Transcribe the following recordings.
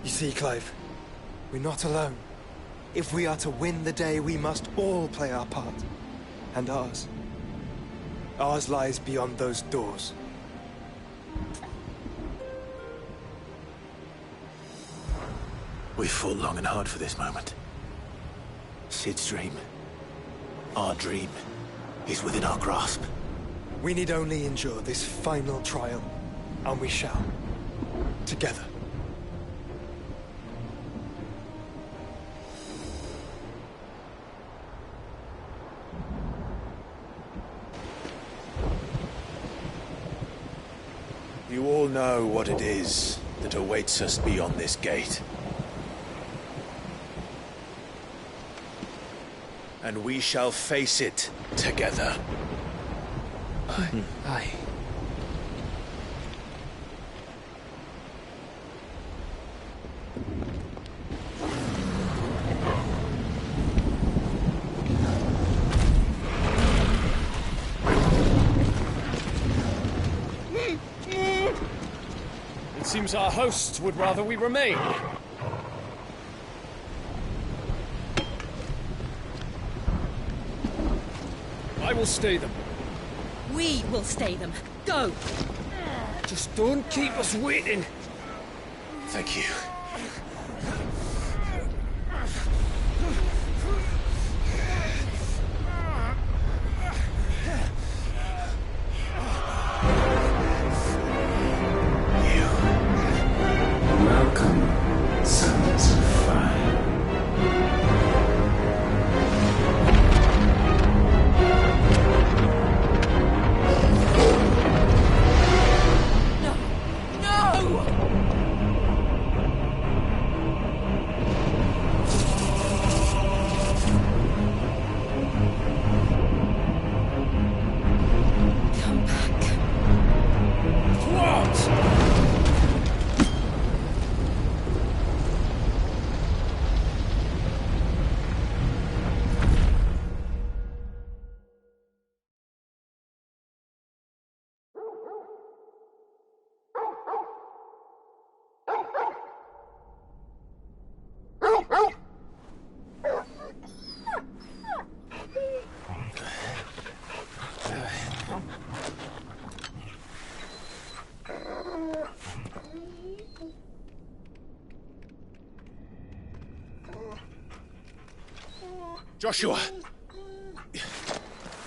You see, Clive, we're not alone. If we are to win the day, we must all play our part. And ours. Ours lies beyond those doors. We've fought long and hard for this moment. Sid's dream, our dream, is within our grasp. We need only endure this final trial, and we shall. Together. You all know what it is that awaits us beyond this gate. And we shall face it together. Aye. It seems our hosts would rather we remain. I will stay them. We will stay them. Go! Just don't keep us waiting. Thank you. Welcome, sons of fire. Joshua!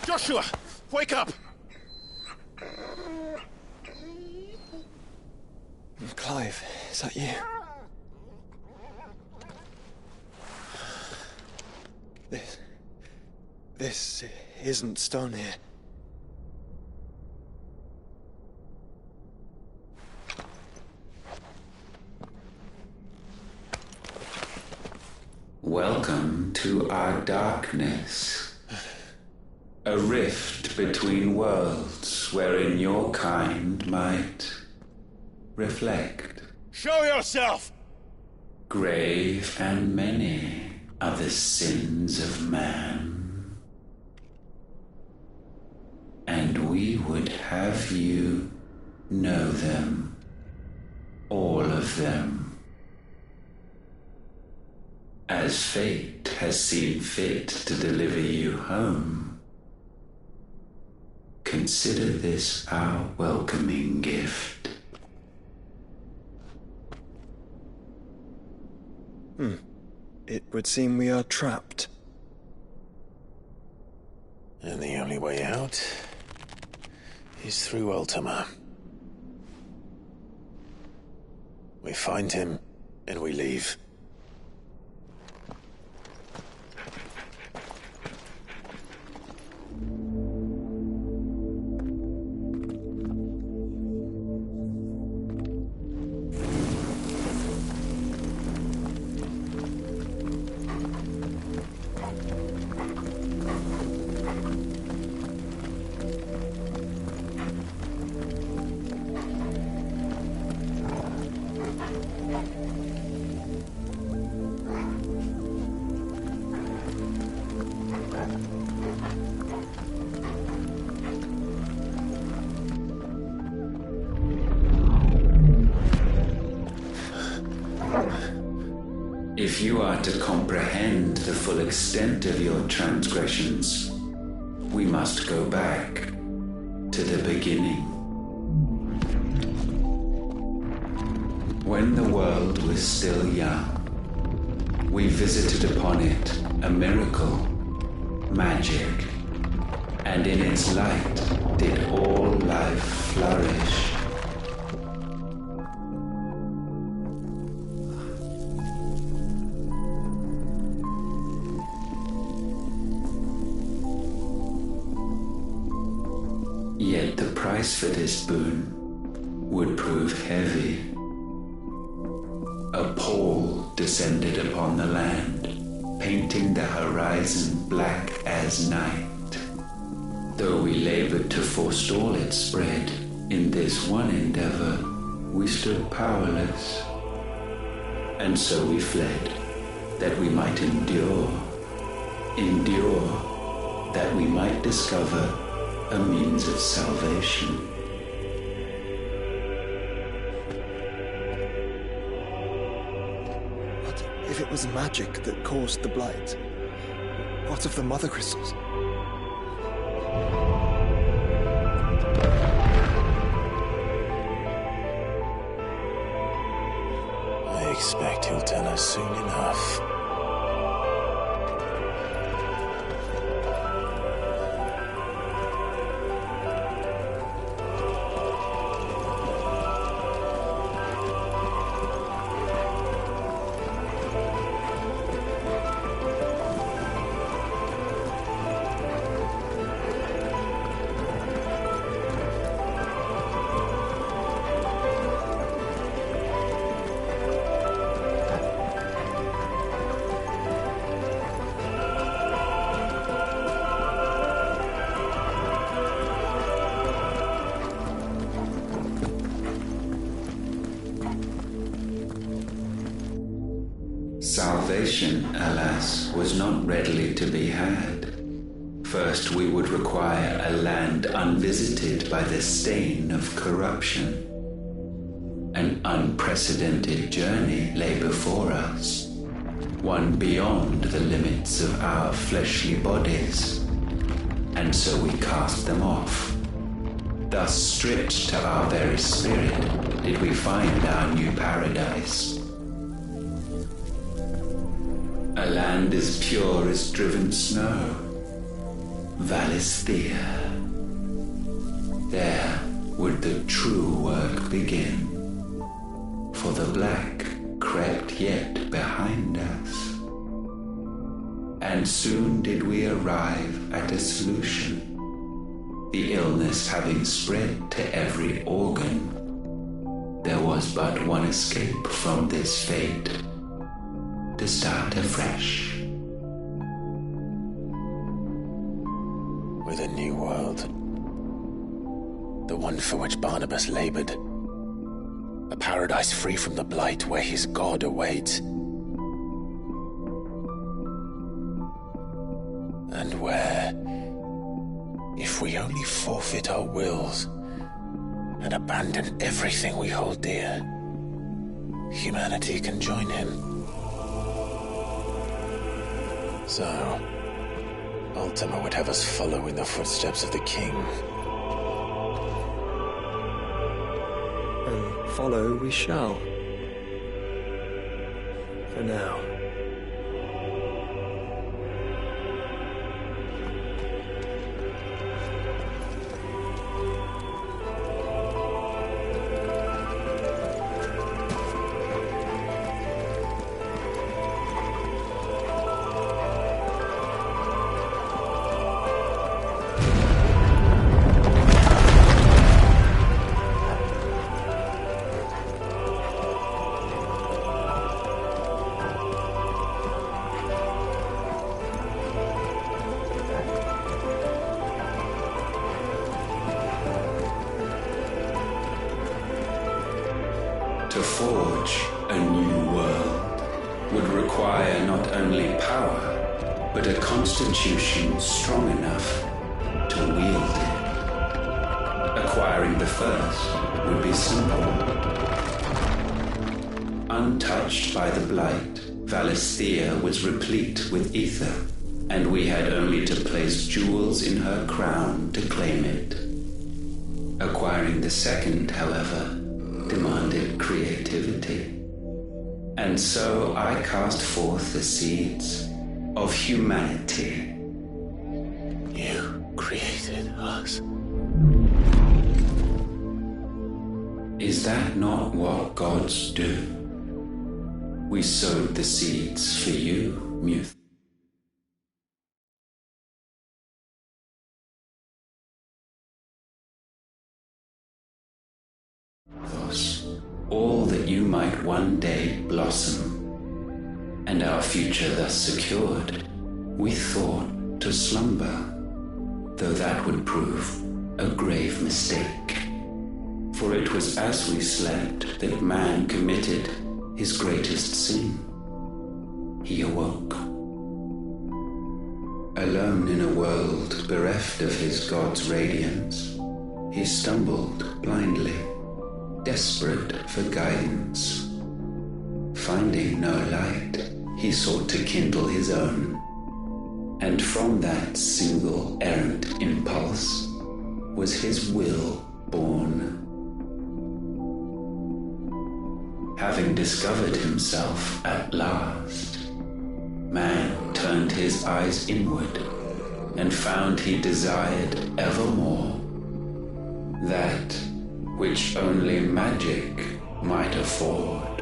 Joshua! Wake up! Clive, is that you? This isn't stone here. Welcome to our darkness. A rift between worlds wherein your kind might reflect. Show yourself! Grave and many are the sins of man. And we would have you know them. All of them. As fate has seen fit to deliver you home, consider this our welcoming gift. It would seem we are trapped. And the only way out is through Ultima. We find him, and we leave. If you are to comprehend the full extent of your transgressions, we must go back to the beginning. When the world was still young, we visited upon it a miracle, magic, and in its light did all life flourish. Yet the price for this boon would prove heavy. A pall descended upon the land, painting the horizon black as night. Though we labored to forestall its spread, in this one endeavor we stood powerless. And so we fled, that we might endure, that we might discover a means of salvation. But if it was magic that caused the blight, what of the mother crystals? I expect he'll tell us soon enough. Salvation, alas, was not readily to be had. First, we would require a land unvisited by the stain of corruption. An unprecedented journey lay before us, one beyond the limits of our fleshly bodies. And so we cast them off. Thus, stripped to our very spirit, did we find our new paradise. A land as pure as driven snow, Valisthea. There would the true work begin, for the black crept yet behind us. And soon did we arrive at a solution, the illness having spread to every organ. There was but one escape from this fate, to start afresh. With a new world. The one for which Barnabas labored. A paradise free from the blight where his God awaits. And where, if we only forfeit our wills and abandon everything we hold dear, humanity can join him. So, Ultima would have us follow in the footsteps of the king. And follow we shall. For now. To forge a new world would require not only power, but a constitution strong enough to wield it. Acquiring the first would be simple. Untouched by the blight, Valisthea was replete with ether, and we had only to place jewels in her crown to claim it. Acquiring the second, however, demanded creativity. And so I cast forth the seeds of humanity. You created us. Is that not what gods do? We sowed the seeds for you, Muth. All that you might one day blossom, and our future thus secured, we thought to slumber, though that would prove a grave mistake. For it was as we slept that man committed his greatest sin. He awoke. Alone in a world bereft of his God's radiance, he stumbled blindly, desperate for guidance. Finding no light, he sought to kindle his own, and from that single errant impulse was his will born. Having discovered himself at last, man turned his eyes inward and found he desired evermore that which only magic might afford.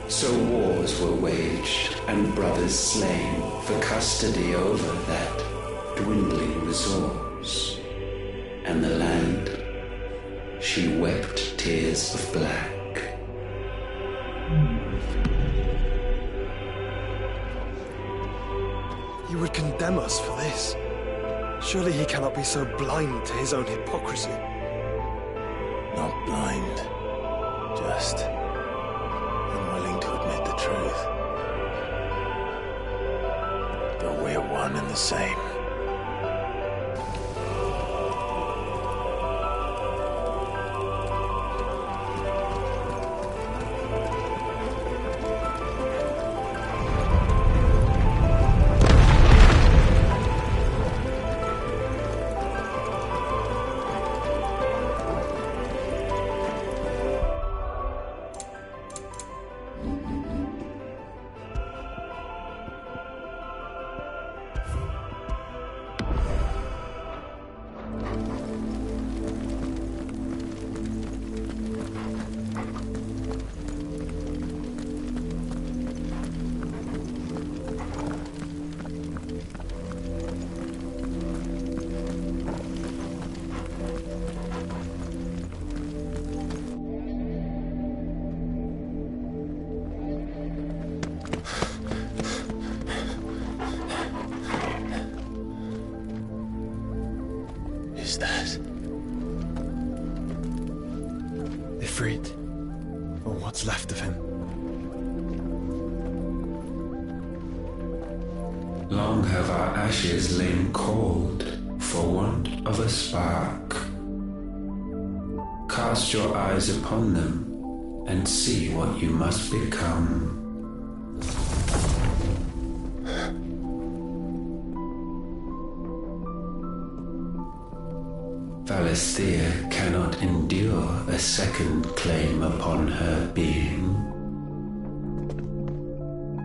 So wars were waged and brothers slain for custody over that dwindling resource, and the land, she wept tears of black. He would condemn us for this. Surely he cannot be so blind to his own hypocrisy. Not blind, just unwilling to admit the truth. But we're one and the same. Is that Ifrit, or what's left of him? Long have our ashes lain cold for want of a spark. Cast your eyes upon them and see what you must become. Valisthea cannot endure a second claim upon her being.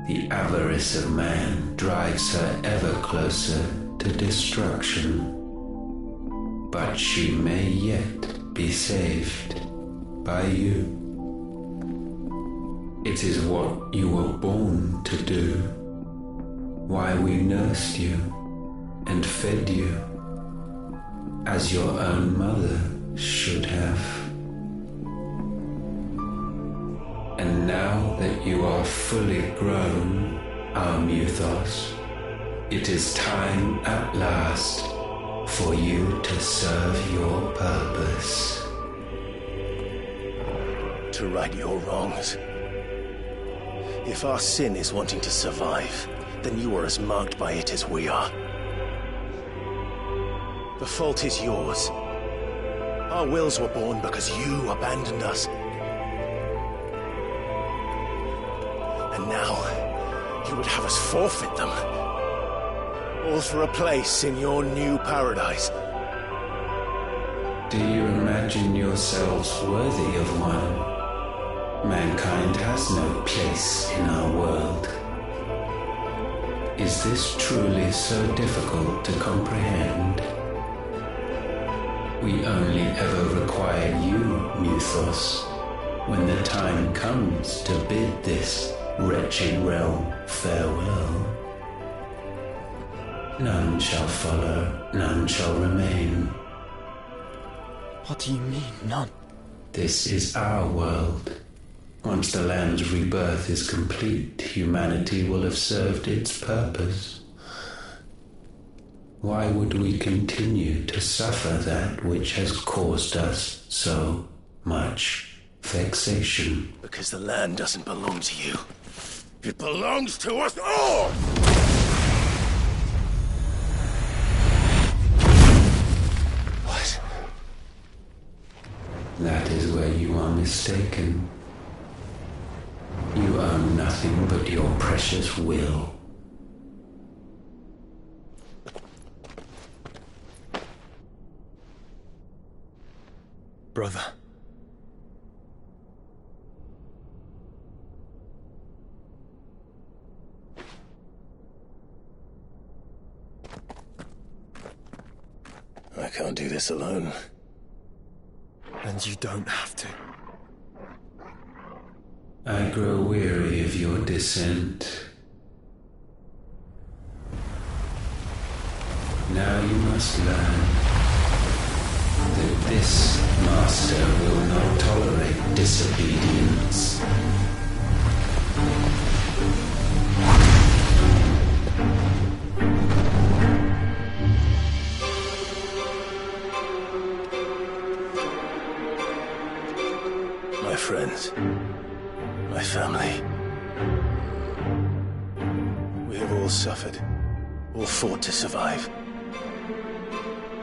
The avarice of man drives her ever closer to destruction. But she may yet be saved by you. It is what you were born to do, why we nursed you and fed you as your own mother should have. And now that you are fully grown, our Muthos, it is time at last for you to serve your purpose. to right your wrongs? If our sin is wanting to survive, then you are as marked by it as we are. The fault is yours. Our wills were born because you abandoned us. And now, you would have us forfeit them. All for a place in your new paradise. Do you imagine yourselves worthy of one? Mankind has no place in our world. Is this truly so difficult to comprehend? We only ever require you, Muthos, when the time comes to bid this wretched realm farewell. None shall follow, none shall remain. What do you mean, none? This is our world. Once the land's rebirth is complete, humanity will have served its purpose. Why would we continue to suffer that which has caused us so much vexation? Because the land doesn't belong to you. It belongs to us all! What? That is where you are mistaken. You own nothing but your precious will. Brother. I can't do this alone. And you don't have to. I grow weary of your dissent. Now you must learn that this master will not tolerate disobedience. My friends, my family, we have all suffered, all fought to survive.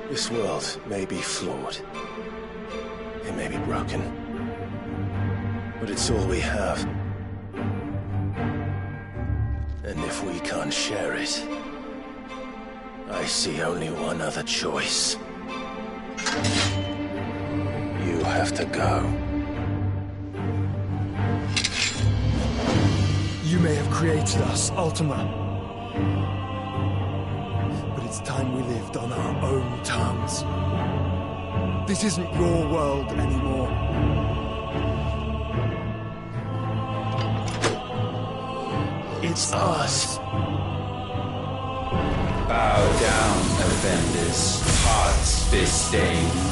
This world may be flawed, it may be broken, but it's all we have. And if we can't share it, I see only one other choice. You have to go. You may have created us, Ultima. But it's time we lived on our own terms. This isn't your world anymore. It's ours. Bow down, offenders, hearts disdained.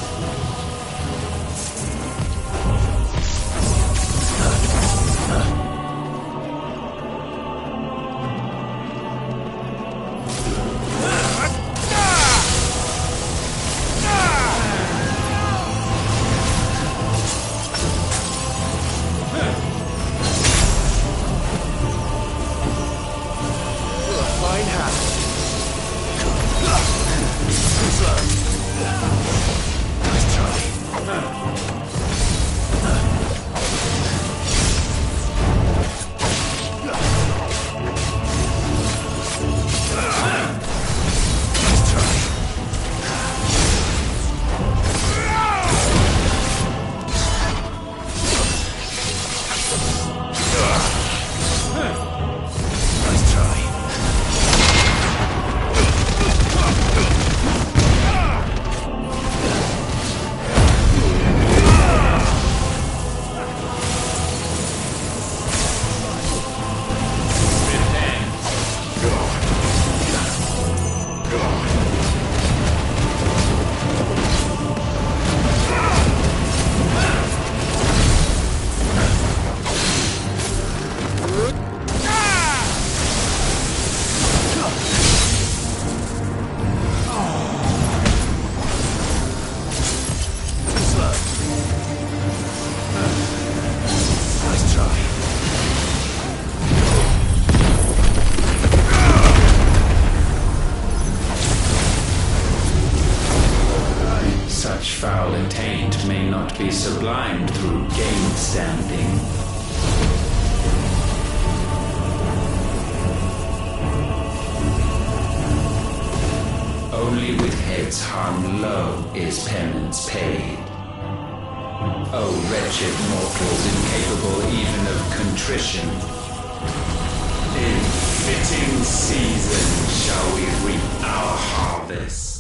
Foul intent may not be sublimed through game standing. is penance paid. O wretched mortals incapable even of contrition, in fitting season shall we reap our harvest.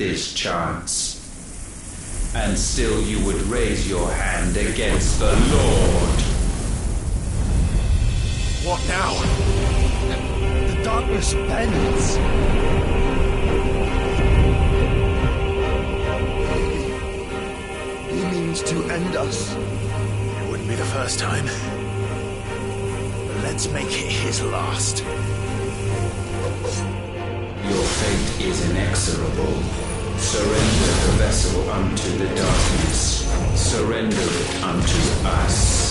this chance. And still you would raise your hand against the Lord. What now? The darkness bends. He means to end us. It wouldn't be the first time. But let's make it his last. Your fate is inexorable. Surrender the vessel unto the darkness. Surrender it unto us.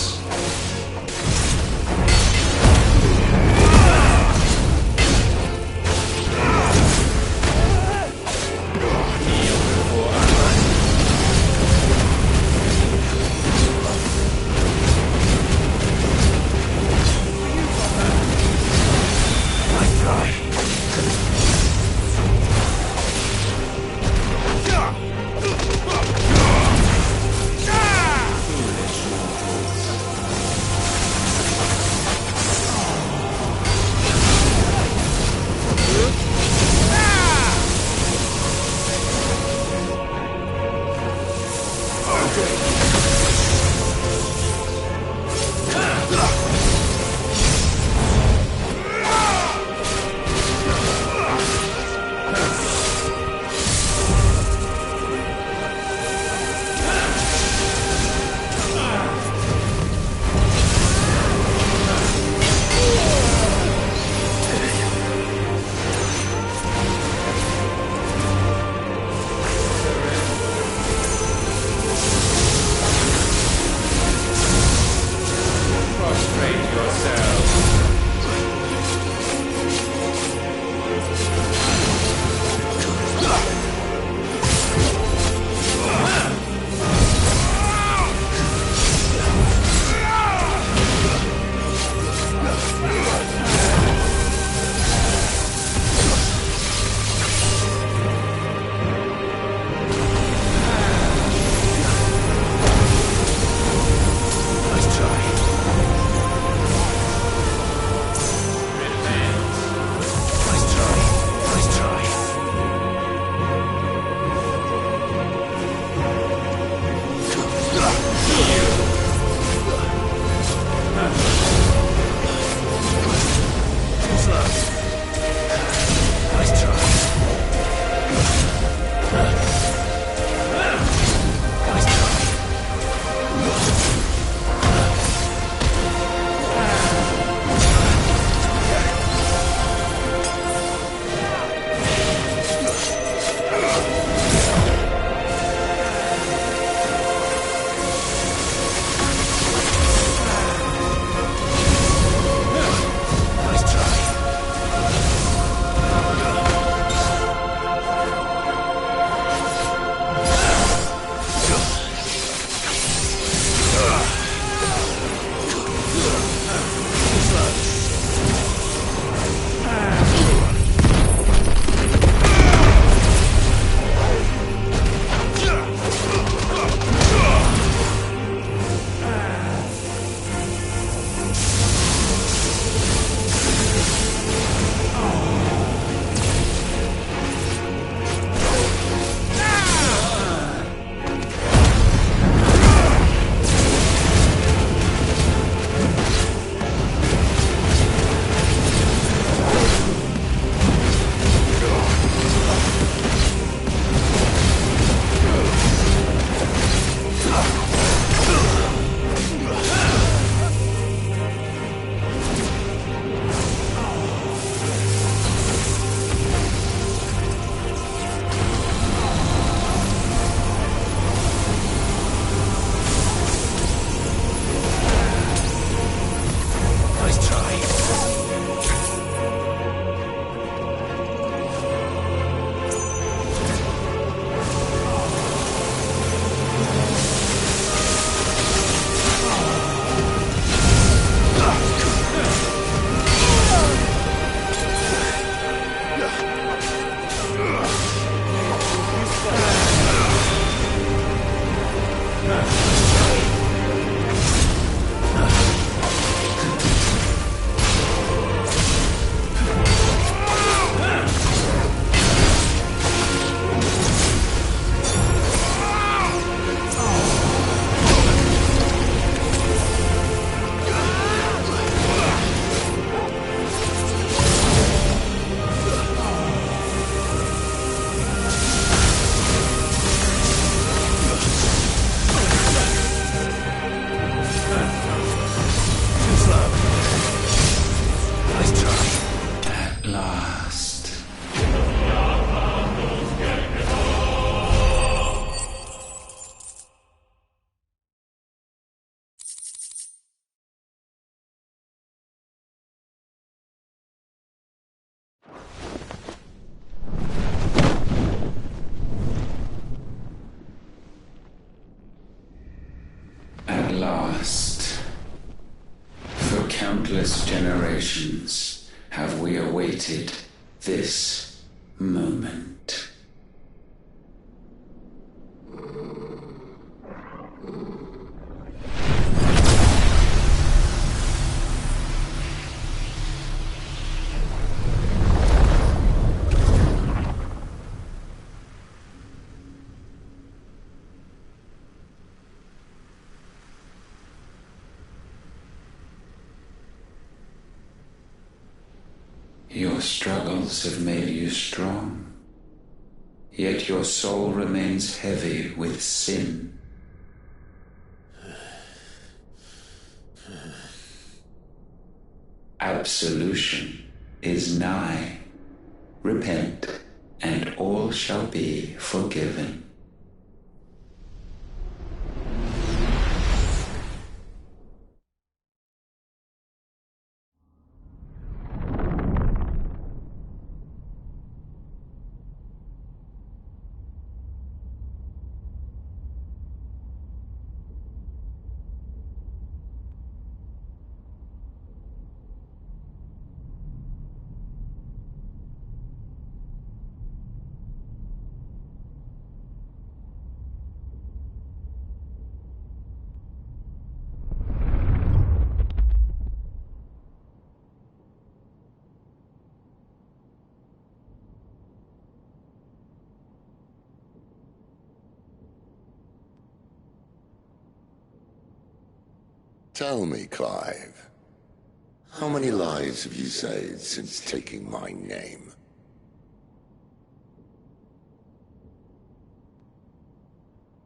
last. For countless generations have we awaited this moment. Your struggles have made you strong, yet your soul remains heavy with sin. Absolution is nigh. Repent, and all shall be forgiven. Tell me, Clive, how many lives have you saved since taking my name?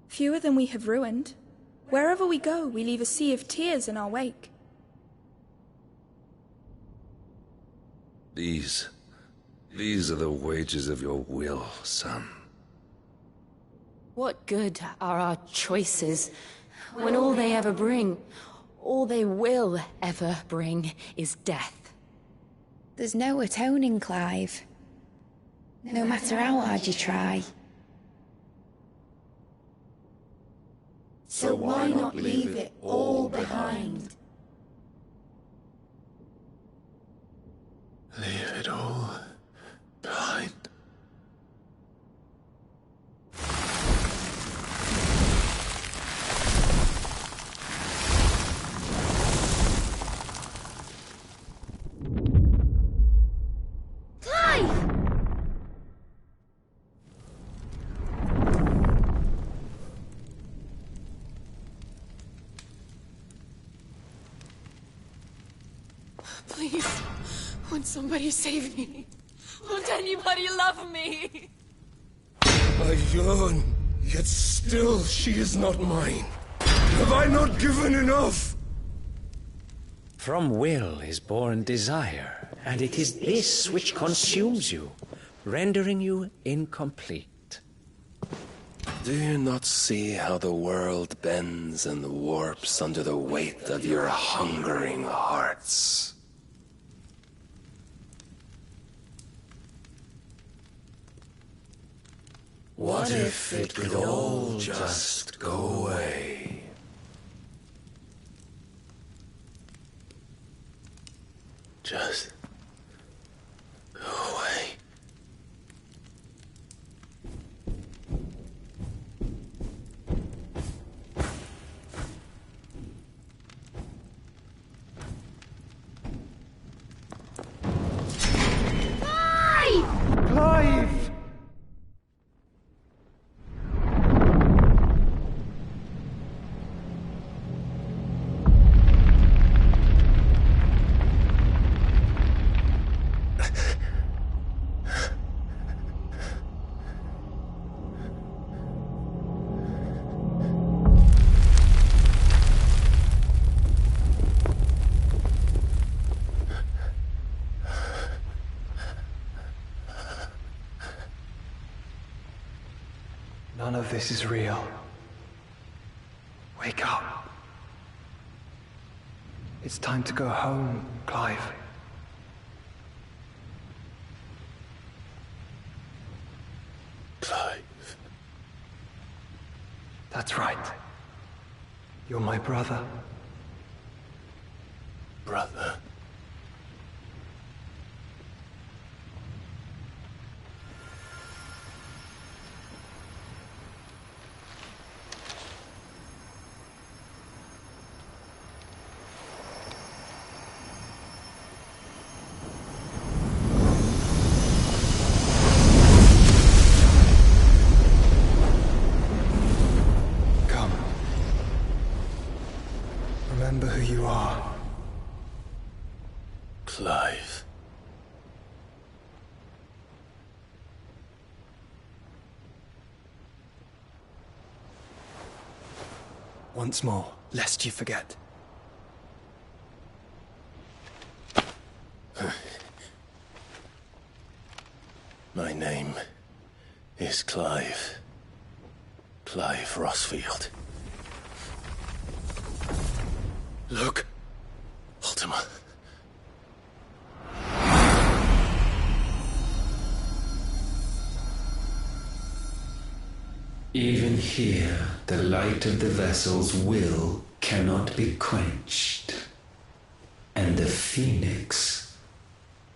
Fewer than we have ruined. Wherever we go, we leave a sea of tears in our wake. These are the wages of your will, son. What good are our choices when all they ever bring, all they will ever bring, is death? There's no atoning, Clive. No matter how hard you try. So why not leave it all behind? Leave it all behind. Please, won't somebody save me? Won't anybody love me? I yearn, yet still she is not mine. Have I not given enough? From will is born desire, and it is this which consumes you, rendering you incomplete. Do you not see how the world bends and warps under the weight of your hungering hearts? What if it could all just go away? Just go away. Clive! None of this is real. Wake up. It's time to go home, Clive. Clive. That's right. You're my brother. Brother. Come. Remember who you are. Clive. Once more, lest you forget. My name is Clive. Clive Rossfield. Look, Ultima. Even here, the light of the vessel's will cannot be quenched. And the Phoenix,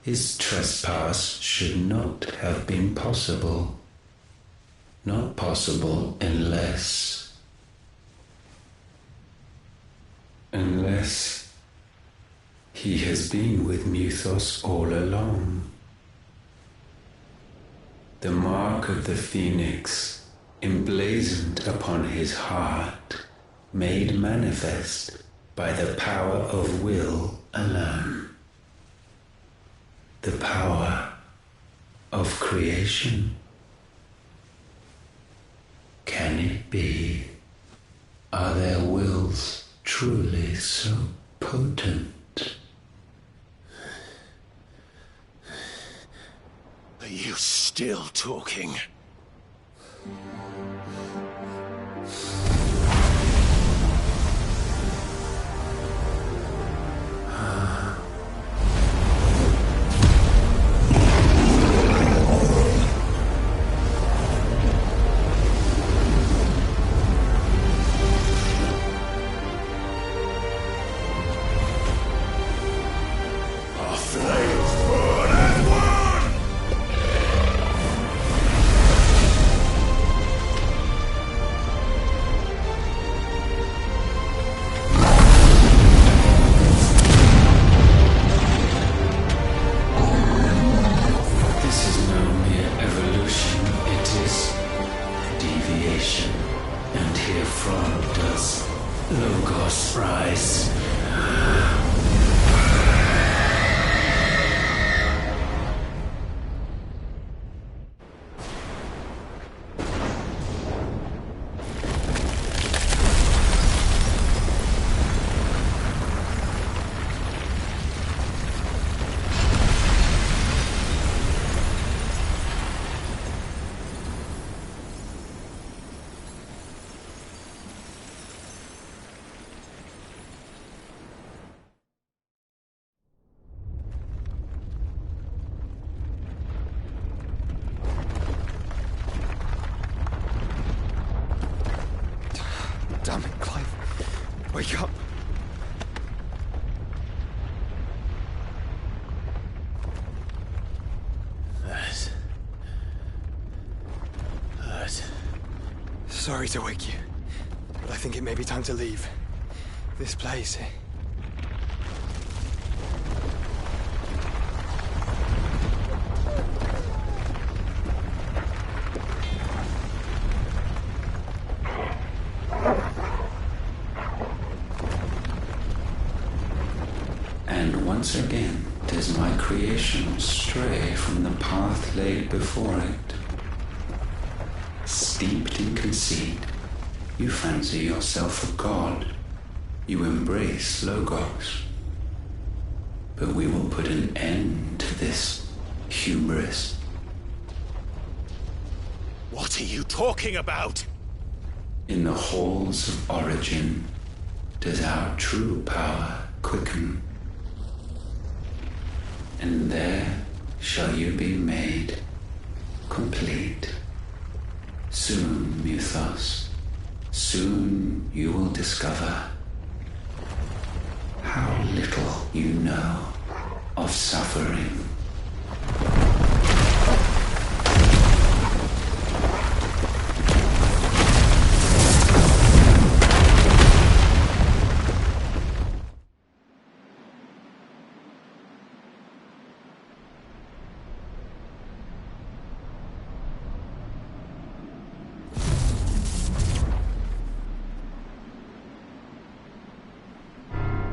his trespass should not have been possible. Not possible unless he has been with Muthos all along. The mark of the Phoenix, emblazoned upon his heart, made manifest by the power of will alone. The power of creation. Can it be? Are their wills truly so potent? Are you still talking? And herefrom does Logos rise. Damn it, Clive. Wake up. That. Sorry to wake you, but I think it may be time to leave. This place. And once again does my creation stray from the path laid before it. Steeped in conceit, you fancy yourself a god. You embrace Logos. But we will put an end to this hubris. What are you talking about? In the halls of origin does our true power quicken. And there shall you be made complete. Soon, Muthos, Soon you will discover how little you know of suffering.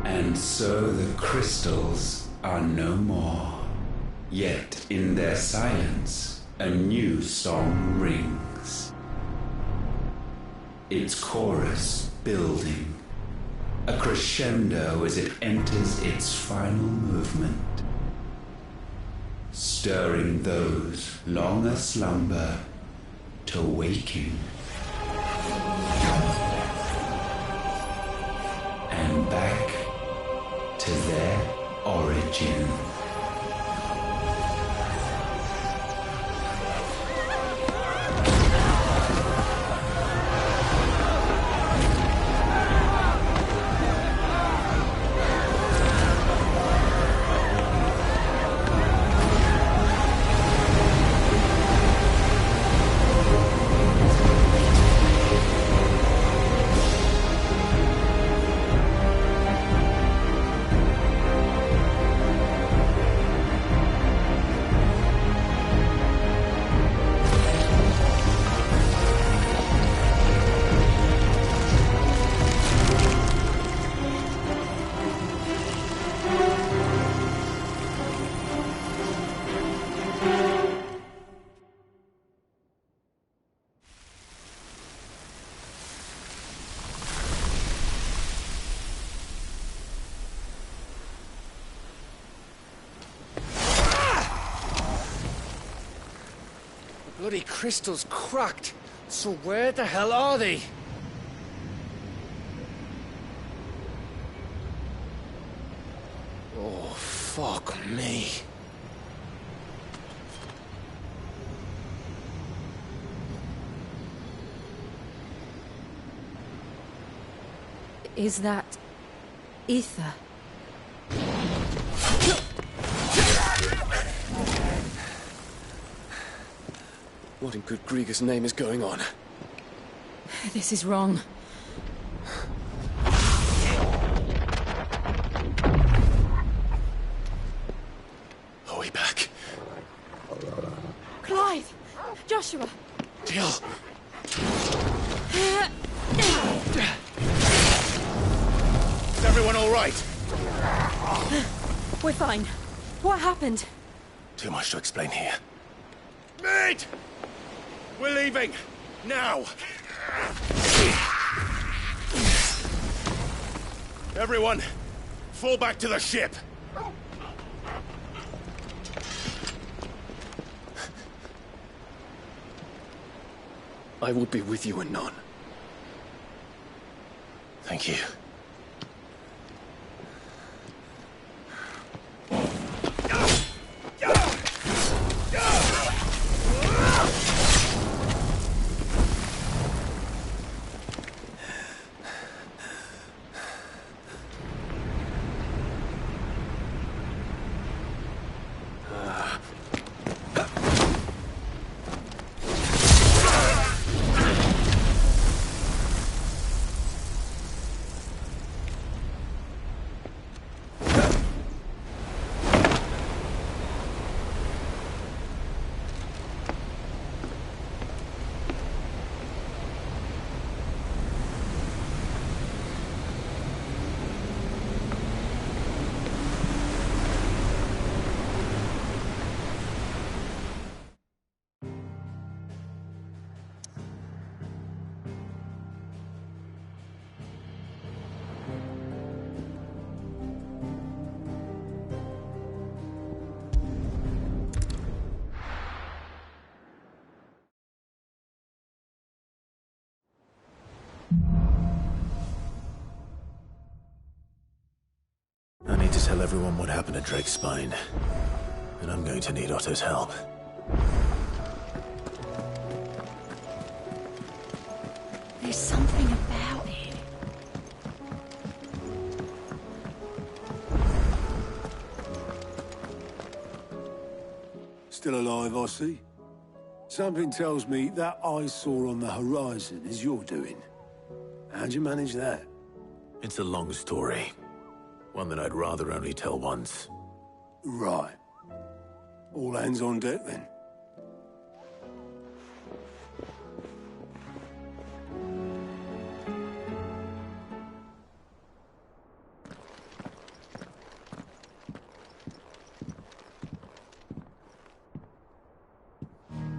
And so the crystals are no more. Yet in their silence, a new song rings. Its chorus building, a crescendo as it enters its final movement, stirring those long aslumber to waking. And back to their origin. Bloody crystal's cracked. So where the hell are they? Oh, fuck me. Is that ether? What in good Grieger's name is going on? This is wrong. Are we back? Clive! Joshua! Jill! Is everyone all right? We're fine. What happened? Too much to explain here. Mate! We're leaving! Now! Everyone, fall back to the ship! I will be with you anon. Thank you. I need to tell everyone what happened at Drake's Spine. And I'm going to need Otto's help. There's something about it. Still alive, I see. Something tells me that eyesore on the horizon is your doing. How'd you manage that? It's a long story. One that I'd rather only tell once. Right. All hands on deck, then.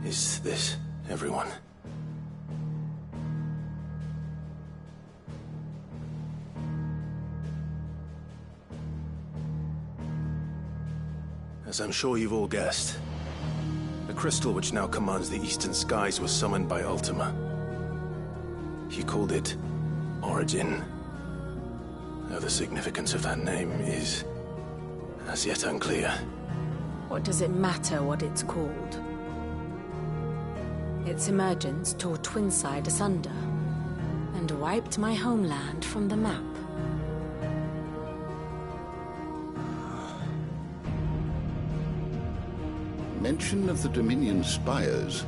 Is this everyone? As I'm sure you've all guessed, the crystal which now commands the eastern skies was summoned by Ultima. He called it Origin. Though the significance of that name is as yet unclear. What does it matter what it's called? Its emergence tore Twinside asunder, and wiped my homeland from the map. Mention of the Dominion spires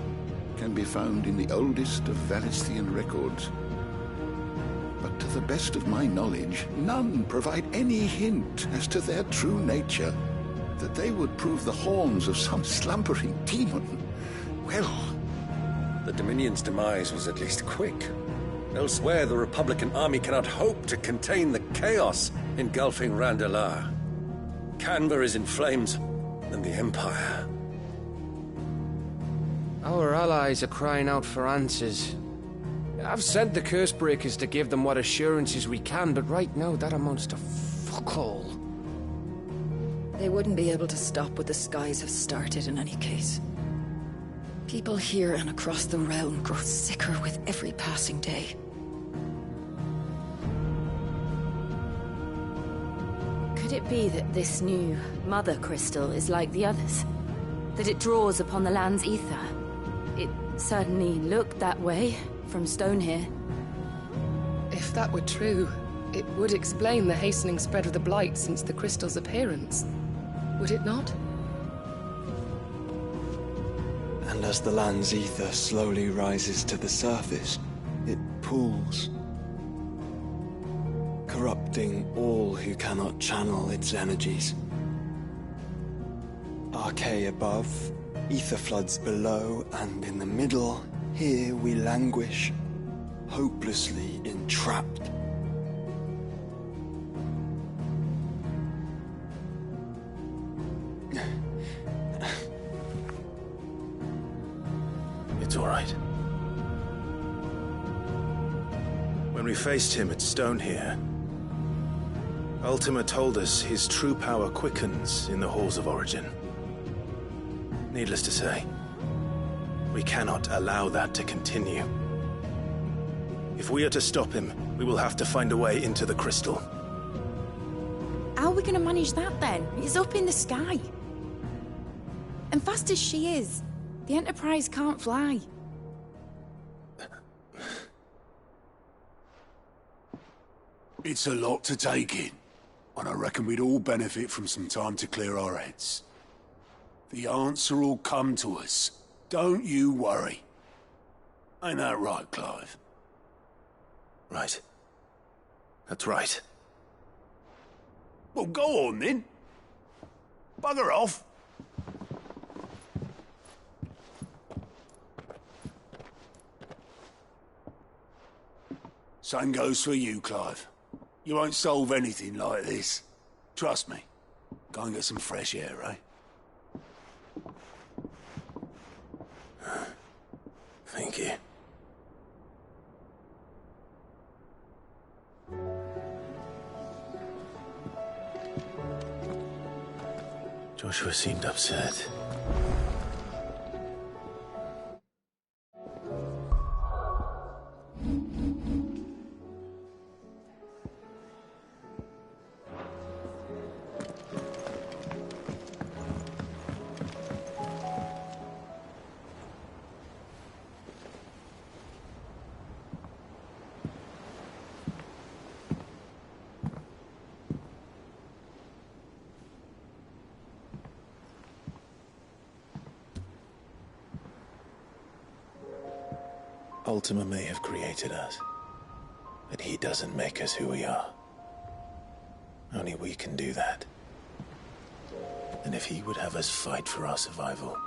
can be found in the oldest of Valisthian records. But to the best of my knowledge, none provide any hint as to their true nature. That they would prove the horns of some slumbering demon. Well... The Dominion's demise was at least quick. Elsewhere, the Republican army cannot hope to contain the chaos engulfing Randalar. Canberra is in flames, and the Empire. Our allies are crying out for answers. I've sent the Cursebreakers to give them what assurances we can, but right now that amounts to fuck all. They wouldn't be able to stop what the skies have started in any case. People here and across the realm grow sicker with every passing day. Could it be that this new Mother Crystal is like the others? That it draws upon the land's ether? It certainly looked that way from stone here. If that were true, it would explain the hastening spread of the Blight since the crystal's appearance. Would it not? And as the land's ether slowly rises to the surface, it pools, corrupting all who cannot channel its energies. Archay above, ether floods below, and in the middle, here we languish, hopelessly entrapped. It's all right. When we faced him at Stone here, Ultima told us his true power quickens in the halls of Origin. Needless to say, we cannot allow that to continue. If we are to stop him, we will have to find a way into the crystal. How are we going to manage that then? It's up in the sky. And fast as she is, the Enterprise can't fly. It's a lot to take in, and I reckon we'd all benefit from some time to clear our heads. The answer will come to us. Don't you worry. Ain't that right, Clive? Right. That's right. Well, go on then. Bugger off. Same goes for you, Clive. You won't solve anything like this. Trust me. Go and get some fresh air, eh? Thank you. Joshua seemed upset. Ultima may have created us, but he doesn't make us who we are. Only we can do that. And if he would have us fight for our survival,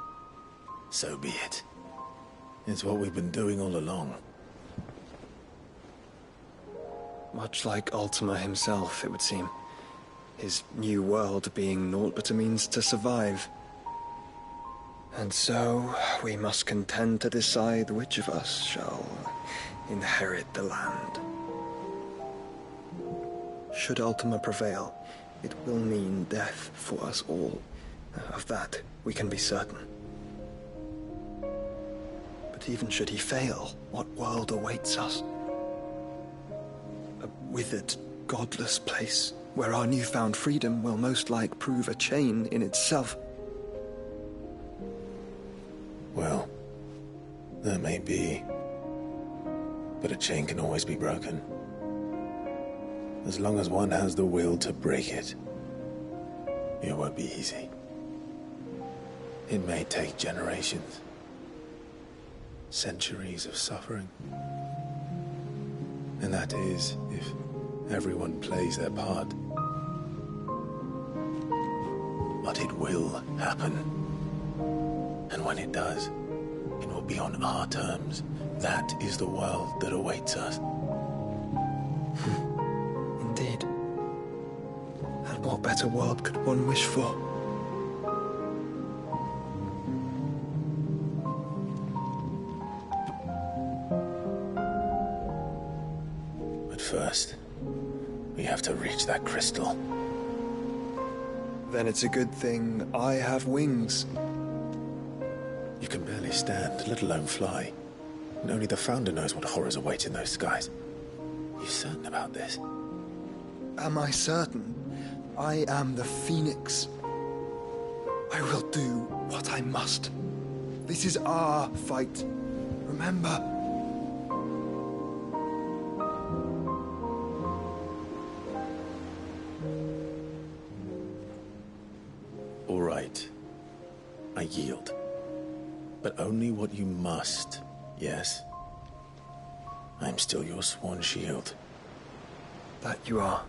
so be it. It's what we've been doing all along. Much like Ultima himself, it would seem. His new world being naught but a means to survive. And so, we must contend to decide which of us shall inherit the land. Should Ultima prevail, it will mean death for us all. Of that, we can be certain. But even should he fail, what world awaits us? A withered, godless place, where our newfound freedom will most like prove a chain in itself. Well, that may be. But a chain can always be broken. As long as one has the will to break it. It won't be easy. It may take generations. Centuries of suffering. And that is if everyone plays their part. But it will happen. And when it does, it will be on our terms. That is the world that awaits us. Indeed. And what better world could one wish for? But first, we have to reach that crystal. Then it's a good thing I have wings. You can barely stand, let alone fly. And only the Founder knows what horrors await in those skies. You certain about this? Am I certain? I am the Phoenix. I will do what I must. This is our fight. Remember? All right. I yield. But only what you must, yes? I'm still your sworn shield. That you are.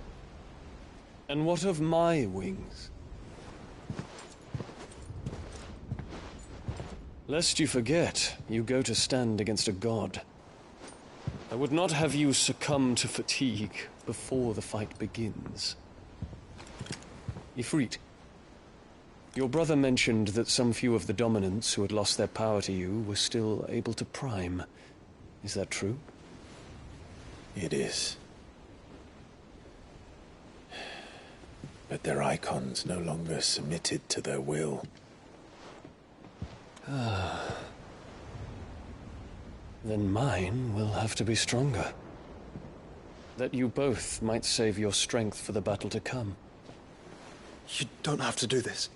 And what of my wings? Lest you forget, you go to stand against a god. I would not have you succumb to fatigue before the fight begins. Ifrit, your brother mentioned that some few of the dominants who had lost their power to you were still able to prime. Is that true? It is. But their icons no longer submitted to their will. Then mine will have to be stronger. That you both might save your strength for the battle to come. You don't have to do this.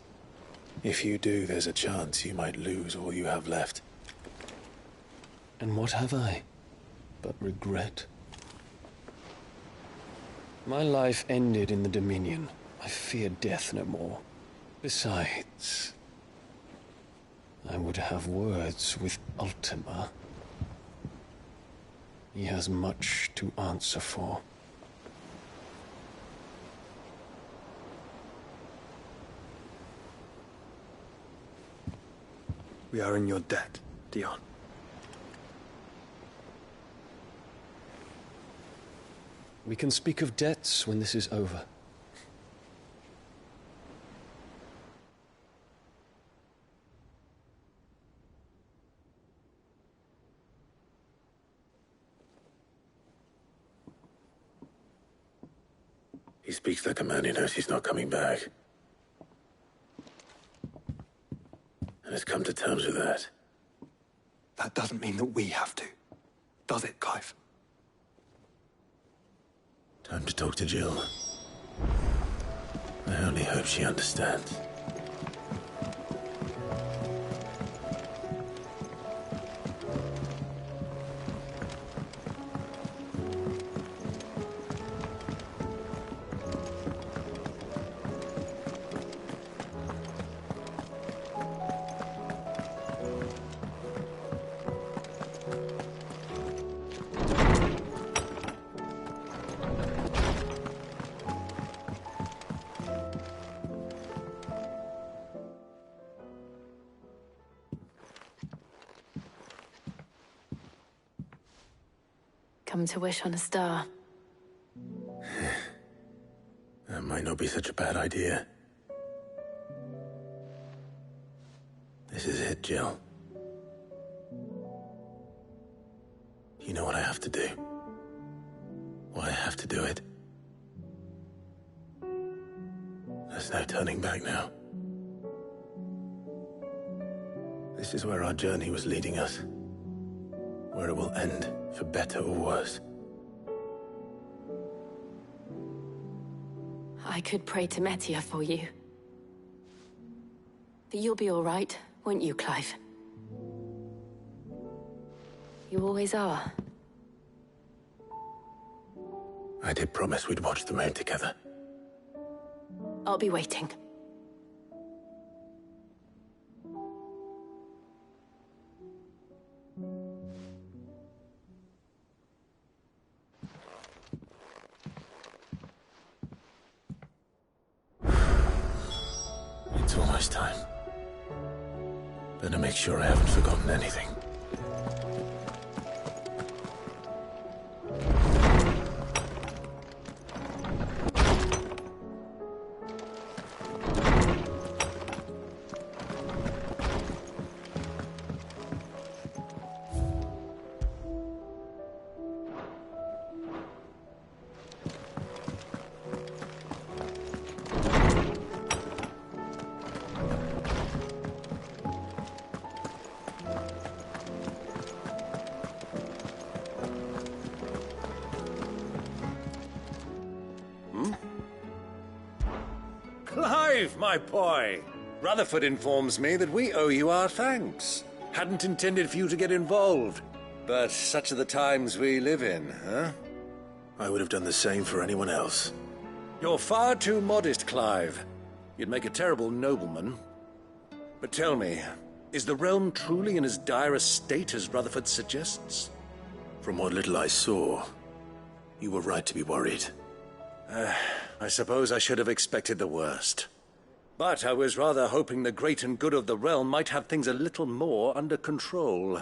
If you do, there's a chance you might lose all you have left. And what have I but regret? My life ended in the Dominion. I fear death no more. Besides, I would have words with Ultima. He has much to answer for. We are in your debt, Dion. We can speak of debts when this is over. He speaks like a man who knows he's not coming back. And has come to terms with that. That doesn't mean that we have to, does it, Clive? Time to talk to Jill. I only hope she understands. come to wish on a star. That might not be such a bad idea. This is it, Jill. You know what I have to do. Why I have to do it. There's no turning back now. This is where our journey was leading us. Where it will end, for better or worse. I could pray to Metia for you. But you'll be all right, won't you, Clive? You always are. I did promise we'd watch the moon together. I'll be waiting. It's almost time. Better make sure I haven't forgotten anything. Clive, my boy! Rutherford informs me that we owe you our thanks. Hadn't intended for you to get involved, but such are the times we live in, huh? I would have done the same for anyone else. You're far too modest, Clive. You'd make a terrible nobleman. But tell me, is the realm truly in as dire a state as Rutherford suggests? From what little I saw, you were right to be worried. I suppose I should have expected the worst. But I was rather hoping the great and good of the realm might have things a little more under control.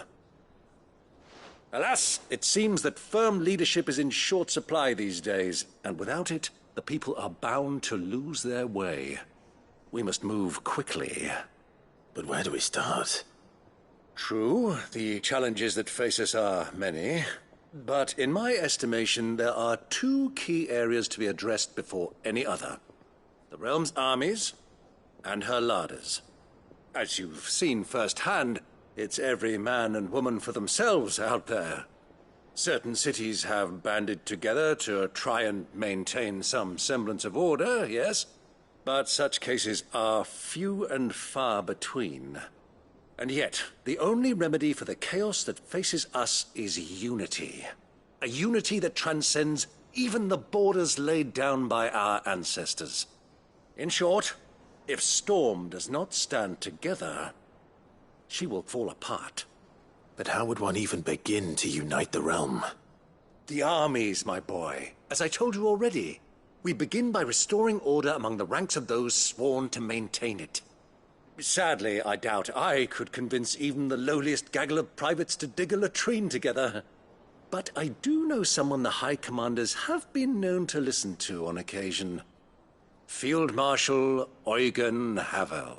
Alas, it seems that firm leadership is in short supply these days, and without it, the people are bound to lose their way. We must move quickly. But where do we start? True, the challenges that face us are many. But in my estimation, there are two key areas to be addressed before any other. The realm's armies and her larders. As you've seen firsthand, it's every man and woman for themselves out there. Certain cities have banded together to try and maintain some semblance of order, yes, but such cases are few and far between. And yet, the only remedy for the chaos that faces us is unity. A unity that transcends even the borders laid down by our ancestors. In short, if Storm does not stand together, she will fall apart. But how would one even begin to unite the realm? The armies, my boy. As I told you already, we begin by restoring order among the ranks of those sworn to maintain it. Sadly, I doubt I could convince even the lowliest gaggle of privates to dig a latrine together. But I do know someone the High Commanders have been known to listen to on occasion. Field Marshal Eugen Havel.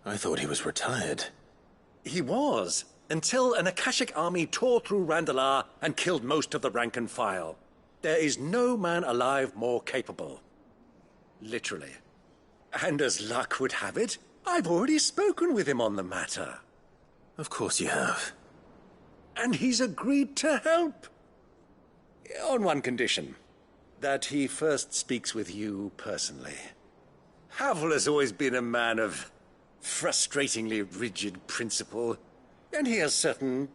I thought he was retired. He was, until an Akashic army tore through Randalar and killed most of the rank and file. There is no man alive more capable. Literally. And as luck would have it, I've already spoken with him on the matter. Of course you have. And he's agreed to help. On one condition. That he first speaks with you personally. Havel has always been a man of frustratingly rigid principle, and he has certain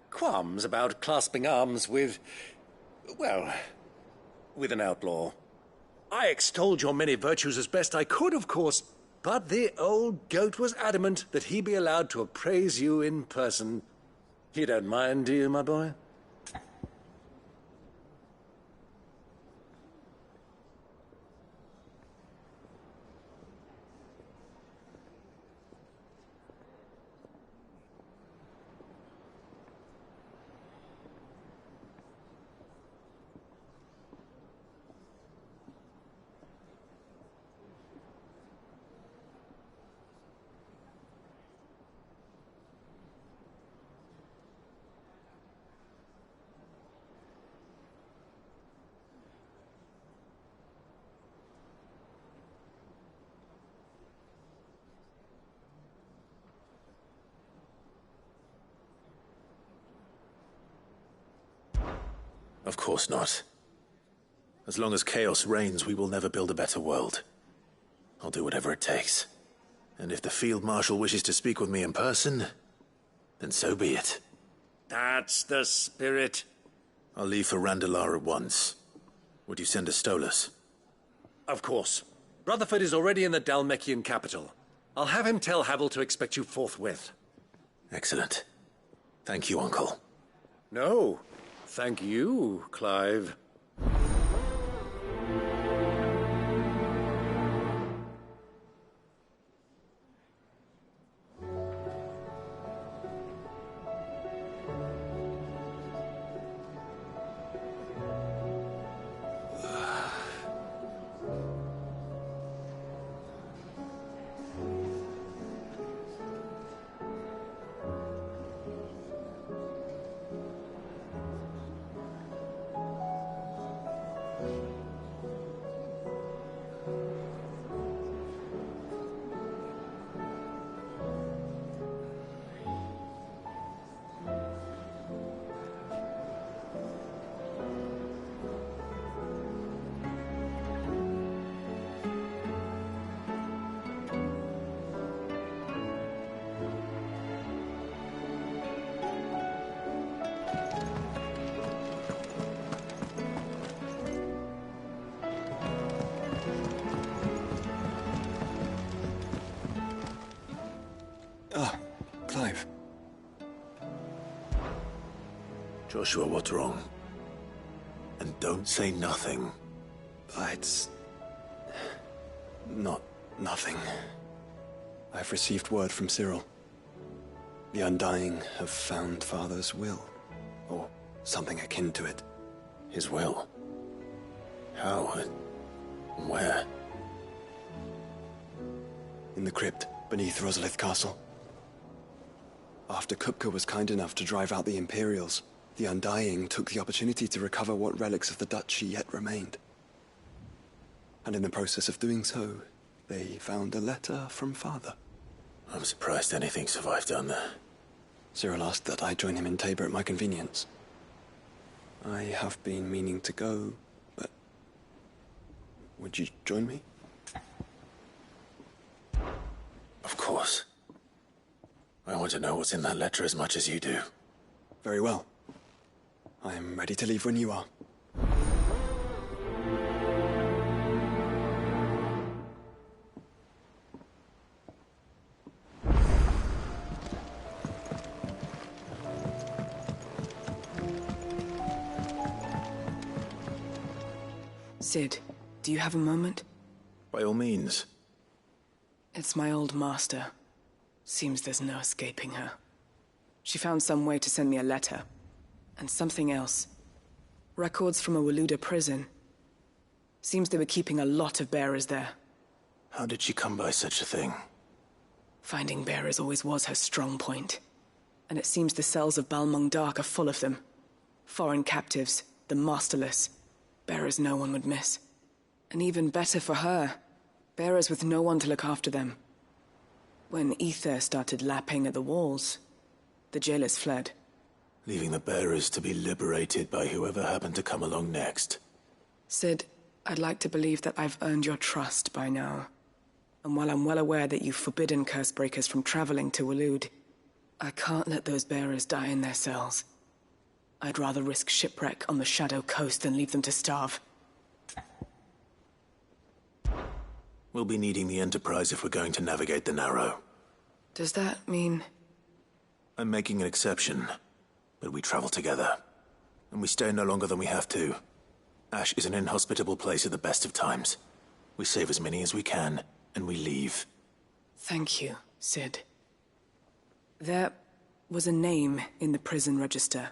qualms about clasping arms with, well, with an outlaw. I extolled your many virtues as best I could, of course, but the old goat was adamant that he be allowed to appraise you in person. You don't mind, do you, my boy? Of course not. As long as chaos reigns, we will never build a better world. I'll do whatever it takes. And if the Field Marshal wishes to speak with me in person, then so be it. That's the spirit. I'll leave for Randalar at once. Would you send a Stolas? Of course. Rutherford is already in the Dalmekian capital. I'll have him tell Havel to expect you forthwith. Excellent. Thank you, Uncle. No, thank you, Clive. Clive. Joshua, what's wrong? And don't say nothing. It's... not nothing. I've received word from Cyril. The Undying have found Father's will, or something akin to it. His will? How and where? In the crypt beneath Rosalith Castle. After Kupka was kind enough to drive out the Imperials, the Undying took the opportunity to recover what relics of the Duchy yet remained. And in the process of doing so, they found a letter from Father. I'm surprised anything survived down there. Cyril asked that I join him in Tabor at my convenience. I have been meaning to go, but... would you join me? Of course. I want to know what's in that letter as much as you do. Very well. I am ready to leave when you are. Sid, do you have a moment? By all means. It's my old master. Seems there's no escaping her. She found some way to send me a letter. And something else. Records from a Waluda prison. Seems they were keeping a lot of bearers there. How did she come by such a thing? Finding bearers always was her strong point. And it seems the cells of Balmung Dark are full of them. Foreign captives, the masterless. Bearers no one would miss. And even better for her, bearers with no one to look after them. When ether started lapping at the walls, the jailers fled. Leaving the bearers to be liberated by whoever happened to come along next. Sid, I'd like to believe that I've earned your trust by now. And while I'm well aware that you've forbidden Cursebreakers from traveling to Waloed, I can't let those bearers die in their cells. I'd rather risk shipwreck on the Shadow Coast than leave them to starve. We'll be needing the Enterprise if we're going to navigate the Narrow. Does that mean... I'm making an exception, but we travel together. And we stay no longer than we have to. Ash is an inhospitable place at the best of times. We save as many as we can, and we leave. Thank you, Sid. There was a name in the prison register.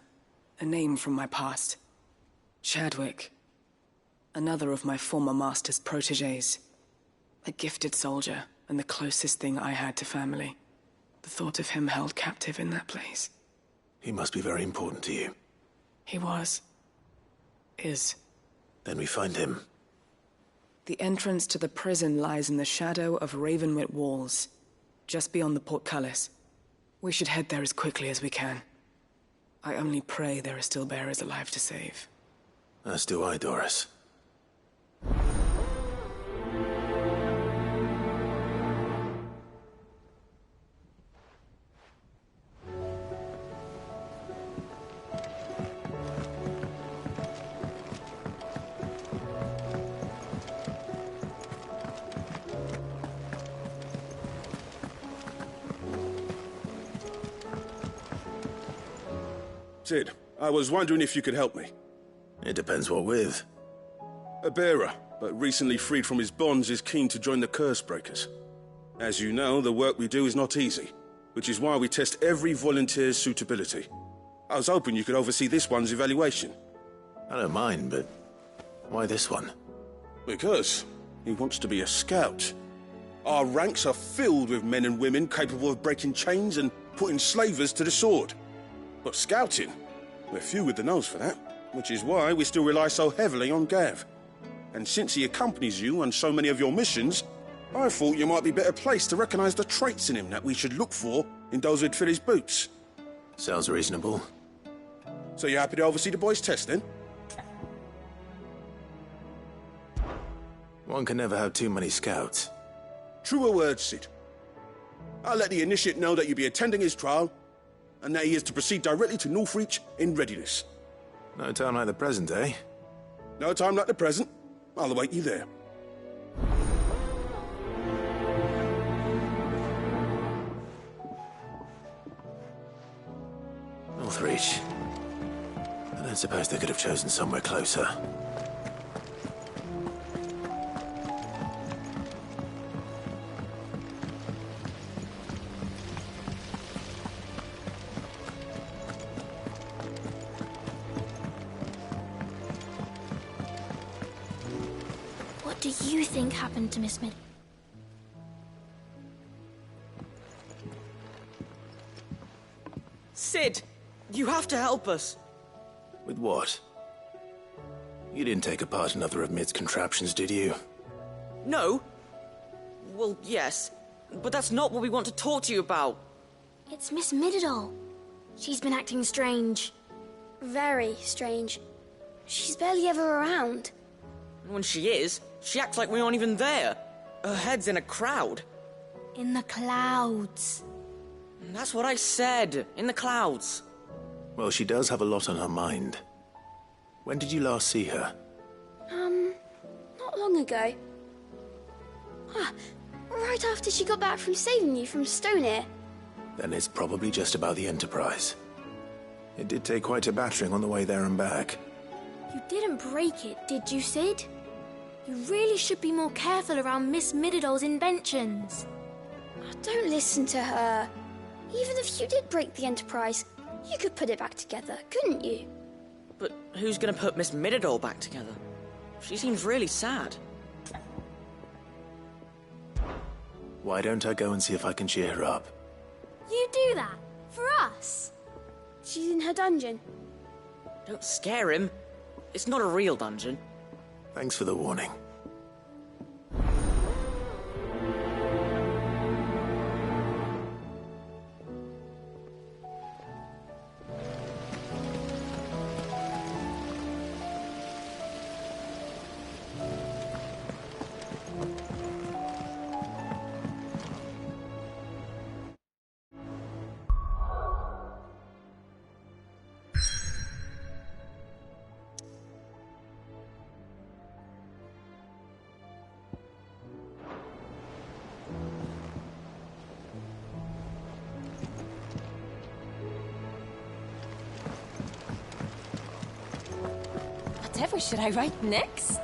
A name from my past. Chadwick. Another of my former master's protégés. A gifted soldier, and the closest thing I had to family. The thought of him held captive in that place. He must be very important to you. He was. Is. Then we find him. The entrance to the prison lies in the shadow of Ravenwit Walls, just beyond the portcullis. We should head there as quickly as we can. I only pray there are still bearers alive to save. As do I, Doris. Sid, I was wondering if you could help me. It depends what with. A bearer, but recently freed from his bonds, is keen to join the Curse Breakers. As you know, the work we do is not easy, which is why we test every volunteer's suitability. I was hoping you could oversee this one's evaluation. I don't mind, but why this one? Because he wants to be a scout. Our ranks are filled with men and women capable of breaking chains and putting slavers to the sword. But scouting, we're few with the nose for that, which is why we still rely so heavily on Gav. And since he accompanies you on so many of your missions, I thought you might be better placed to recognize the traits in him that we should look for in those who'd fill his boots. Sounds reasonable. So you're happy to oversee the boys' test, then? One can never have too many scouts. Truer words, Sid. I'll let the initiate know that you'll be attending his trial, and that he is to proceed directly to Northreach in readiness. No time like the present, eh? No time like the present. I'll await you there. Northreach. I don't suppose they could have chosen somewhere closer. What do you think happened to Miss Mid? Sid, you have to help us. With what? You didn't take apart another of Mid's contraptions, did you? No. Well, yes. But that's not what we want to talk to you about. It's Miss Mididol. She's been acting strange. Very strange. She's barely ever around. When she is, she acts like we aren't even there. Her head's in a crowd. In the clouds. That's what I said. In the clouds. Well, she does have a lot on her mind. When did you last see her? Not long ago. Right after she got back from saving you from Stoneir. Then it's probably just about the Enterprise. It did take quite a battering on the way there and back. You didn't break it, did you, Sid? You really should be more careful around Miss Mididol's inventions. Don't listen to her. Even if you did break the Enterprise, you could put it back together, couldn't you? But who's gonna put Miss Mididol back together? She seems really sad. Why don't I go and see if I can cheer her up? You do that? For us? She's in her dungeon. Don't scare him. It's not a real dungeon. Thanks for the warning. Whatever should I write next?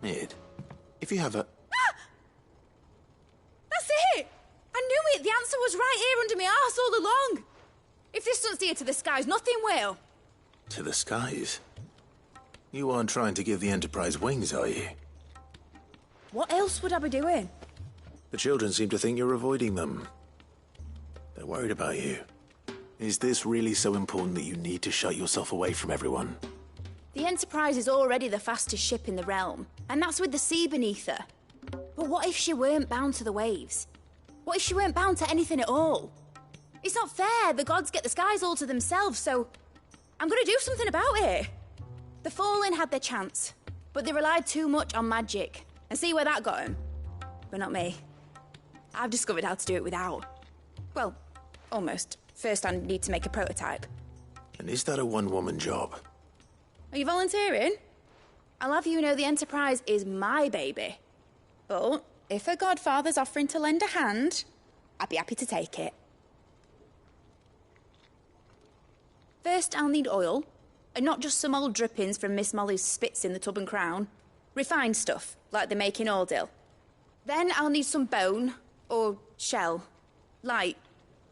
Mid, if you have a... That's it! I knew it! The answer was right here under my arse all along! If this doesn't steer to the skies, nothing will. To the skies? You aren't trying to give the Enterprise wings, are you? What else would I be doing? The children seem to think you're avoiding them. They're worried about you. Is this really so important that you need to shut yourself away from everyone? The Enterprise is already the fastest ship in the realm. And that's with the sea beneath her. But what if she weren't bound to the waves? What if she weren't bound to anything at all? It's not fair. The gods get the skies all to themselves, so I'm gonna do something about it. The Fallen had their chance, but they relied too much on magic. And see where that got them? But not me. I've discovered how to do it without. Well, almost. First I need to make a prototype. And is that a one-woman job? Are you volunteering? I'll have you know the Enterprise is my baby. But if a godfather's offering to lend a hand, I'd be happy to take it. First, I'll need oil, and not just some old drippings from Miss Molly's spits in the Tub and Crown. Refined stuff, like they make in Ordil. Then I'll need some bone, or shell. Light,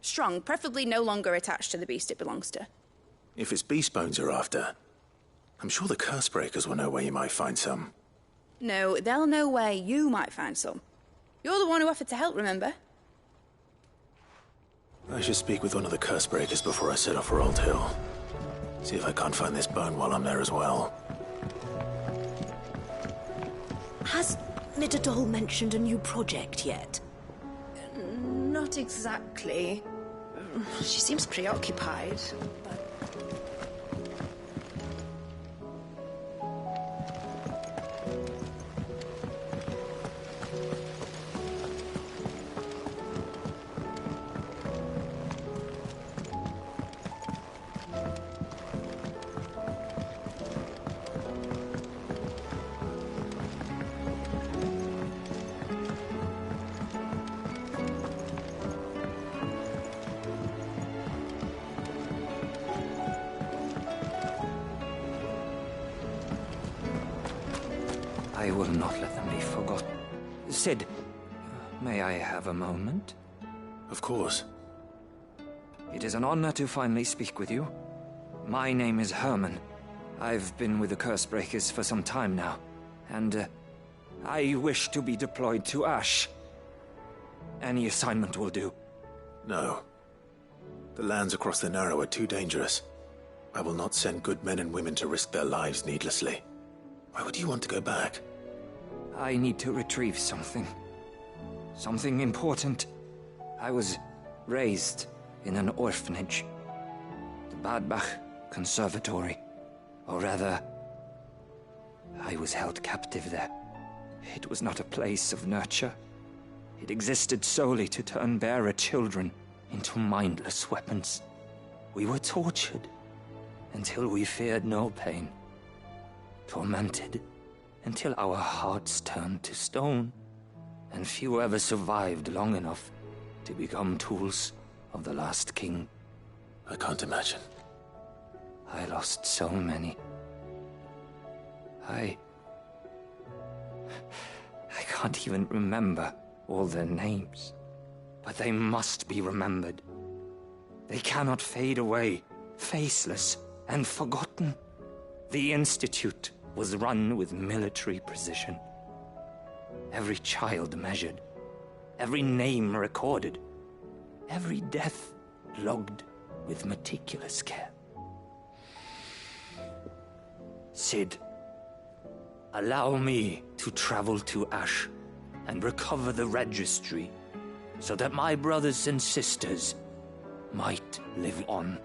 strong, preferably no longer attached to the beast it belongs to. If it's beast bones you're after, I'm sure the Cursebreakers will know where you might find some. No, they'll know where you might find some. You're the one who offered to help, remember? I should speak with one of the Cursebreakers before I set off for Old Hill. See if I can't find this bone while I'm there as well. Has Midadol mentioned a new project yet? Not exactly. She seems preoccupied, but... I will not let them be forgotten. Sid, may I have a moment? Of course. It is an honor to finally speak with you. My name is Herman. I've been with the Cursebreakers for some time now, and I wish to be deployed to Ash. Any assignment will do. No. The lands across the Narrow are too dangerous. I will not send good men and women to risk their lives needlessly. Why would you want to go back? I need to retrieve something. Something important. I was raised in an orphanage. The Badbach Conservatory. Or rather, I was held captive there. It was not a place of nurture. It existed solely to turn bearer children into mindless weapons. We were tortured until we feared no pain. Tormented until our hearts turned to stone, and few ever survived long enough to become tools of the last king. I can't imagine. I lost so many. I can't even remember all their names, but they must be remembered. They cannot fade away, faceless and forgotten. The Institute was run with military precision. Every child measured, every name recorded, every death logged with meticulous care. Sid, allow me to travel to Ash and recover the registry so that my brothers and sisters might live on.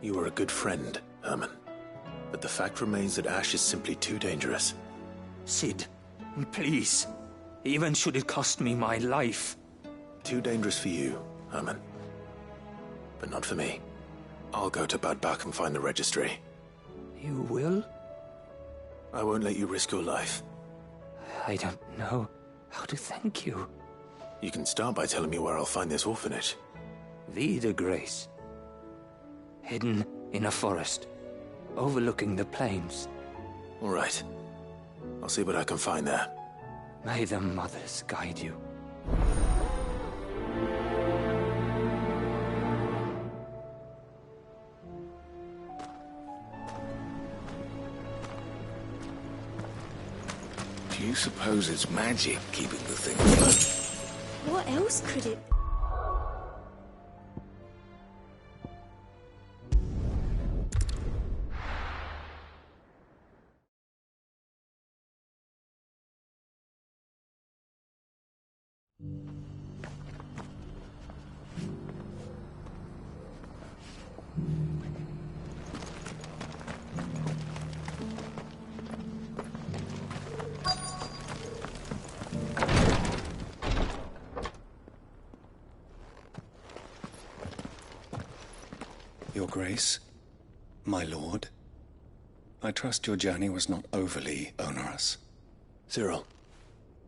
You are a good friend, Herman. But the fact remains that Ash is simply too dangerous. Sid, please. Even should it cost me my life. Too dangerous for you, Herman. But not for me. I'll go to Badbach and find the registry. You will? I won't let you risk your life. I don't know how to thank you. You can start by telling me where I'll find this orphanage. Vida Grace. Hidden in a forest, overlooking the plains. All right. I'll see what I can find there. May the mothers guide you. Do you suppose it's magic keeping the thing afloat? What else could it... Your Grace, my lord, I trust your journey was not overly onerous. Cyril,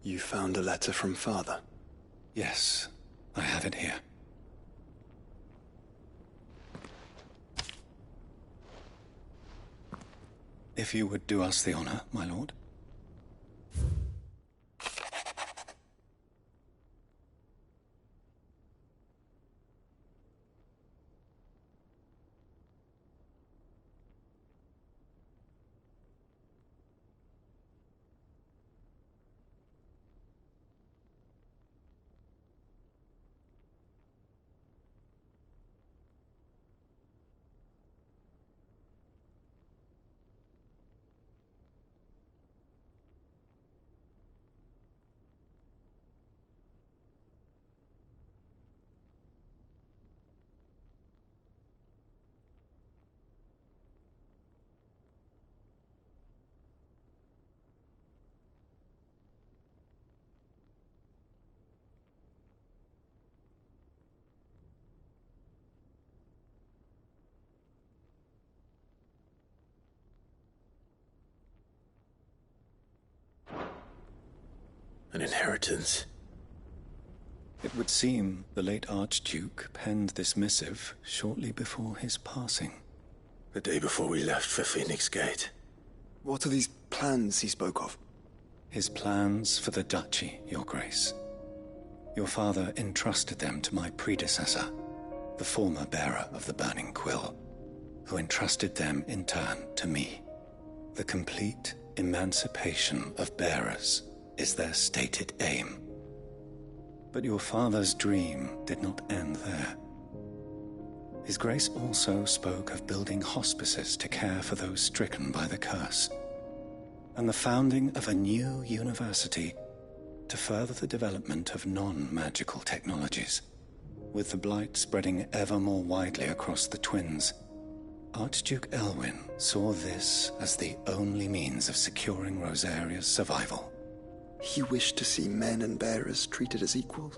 you found a letter from Father? Yes, I have it here. If you would do us the honor, my lord. An inheritance. It would seem the late Archduke penned this missive shortly before his passing. The day before we left for Phoenix Gate. What are these plans he spoke of? His plans for the duchy, Your Grace. Your father entrusted them to my predecessor, the former bearer of the Burning Quill, who entrusted them in turn to me. The complete emancipation of bearers is their stated aim. But your father's dream did not end there. His Grace also spoke of building hospices to care for those stricken by the curse, and the founding of a new university to further the development of non-magical technologies. With the blight spreading ever more widely across the twins, Archduke Elwyn saw this as the only means of securing Rosaria's survival. He wished to see men and bearers treated as equals.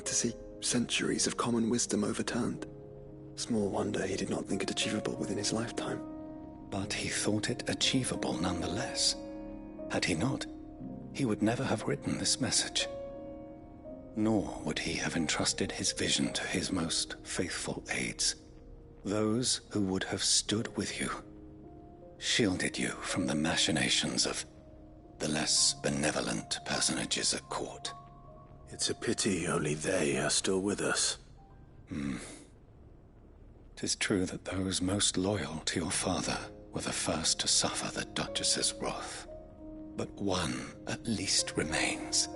To see centuries of common wisdom overturned. Small wonder he did not think it achievable within his lifetime. But he thought it achievable nonetheless. Had he not, he would never have written this message. Nor would he have entrusted his vision to his most faithful aides. Those who would have stood with you, shielded you from the machinations of the less benevolent personages at court. It's a pity only they are still with us. 'Tis true that those most loyal to your father were the first to suffer the Duchess's wrath. But one at least remains,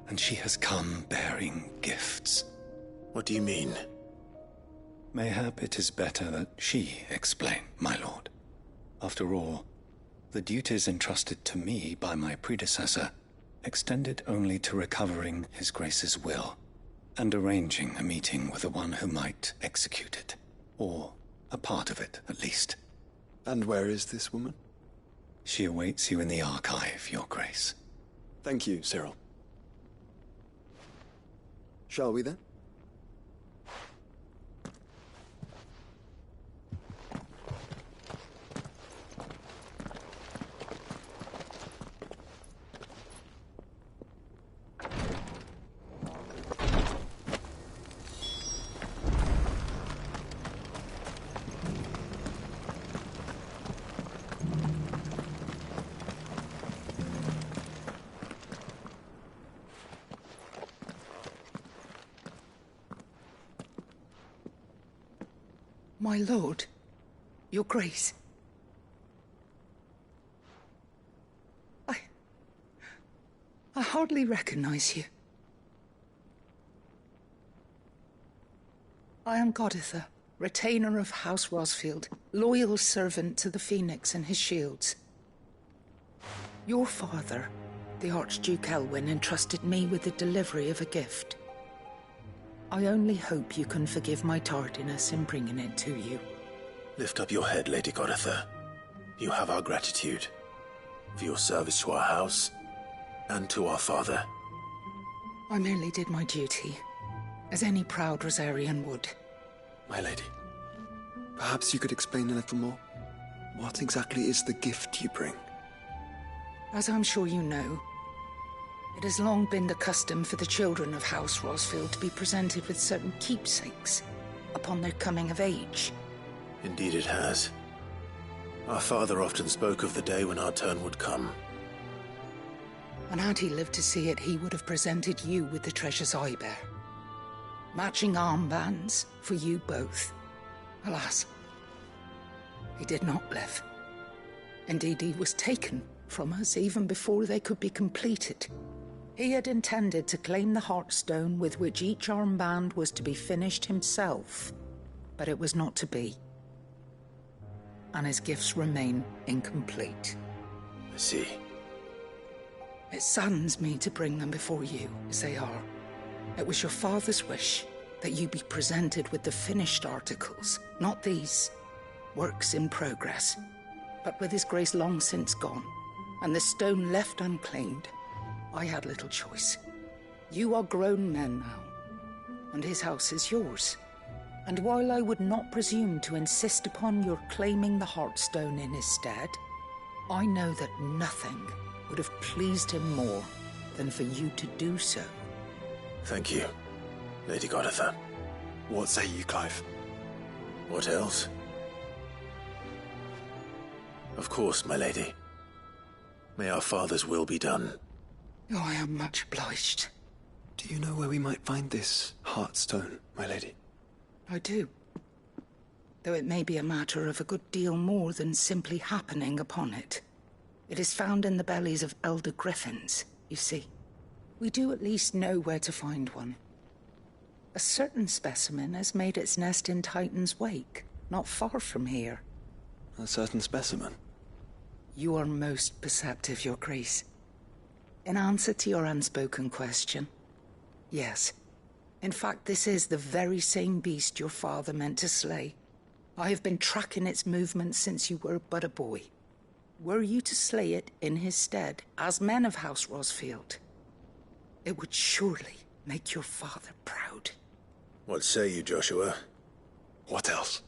and she has come bearing gifts. What do you mean? Mayhap it is better that she explain, my lord. After all, the duties entrusted to me by my predecessor extended only to recovering His Grace's will and arranging a meeting with the one who might execute it, or a part of it at least. And where is this woman? She awaits you in the archive, Your Grace. Thank you, Cyril. Shall we then? My lord, Your Grace. I hardly recognize you. I am Goditha, retainer of House Rosfield, loyal servant to the Phoenix and his shields. Your father, The Archduke Elwyn entrusted me with the delivery of a gift. I only hope you can forgive my tardiness in bringing it to you. Lift up your head, Lady Goditha. You have our gratitude for your service to our house and to our father. I merely did my duty, as any proud Rosarian would. My lady, perhaps you could explain a little more? What exactly is the gift you bring? As I'm sure you know, it has long been the custom for the children of House Rosfield to be presented with certain keepsakes upon their coming of age. Indeed it has. Our father often spoke of the day when our turn would come. And had he lived to see it, he would have presented you with the treasures I bear. Matching armbands for you both. Alas, he did not live. Indeed, he was taken from us even before they could be completed. He had intended to claim the Heartstone with which each armband was to be finished himself, but it was not to be. And his gifts remain incomplete. I see. It saddens me to bring them before you, as they are. It was your father's wish that you be presented with the finished articles, not these works in progress. But with his grace long since gone, and the stone left unclaimed, I had little choice. You are grown men now, and his house is yours. And while I would not presume to insist upon your claiming the Heartstone in his stead, I know that nothing would have pleased him more than for you to do so. Thank you, Lady Goditha. What say you, Clive? What else? Of course, my lady. May our father's will be done. Oh, I am much obliged. Do you know where we might find this Heartstone, my lady? I do. Though it may be a matter of a good deal more than simply happening upon it. It is found in the bellies of elder griffins, you see. We do at least know where to find one. A certain specimen has made its nest in Titan's Wake, not far from here. A certain specimen? You are most perceptive, Your Grace. In answer to your unspoken question, yes. In fact, this is the very same beast your father meant to slay. I have been tracking its movements since you were but a boy. Were you to slay it in his stead, as men of House Rosfield, it would surely make your father proud. What say you, Joshua? What else?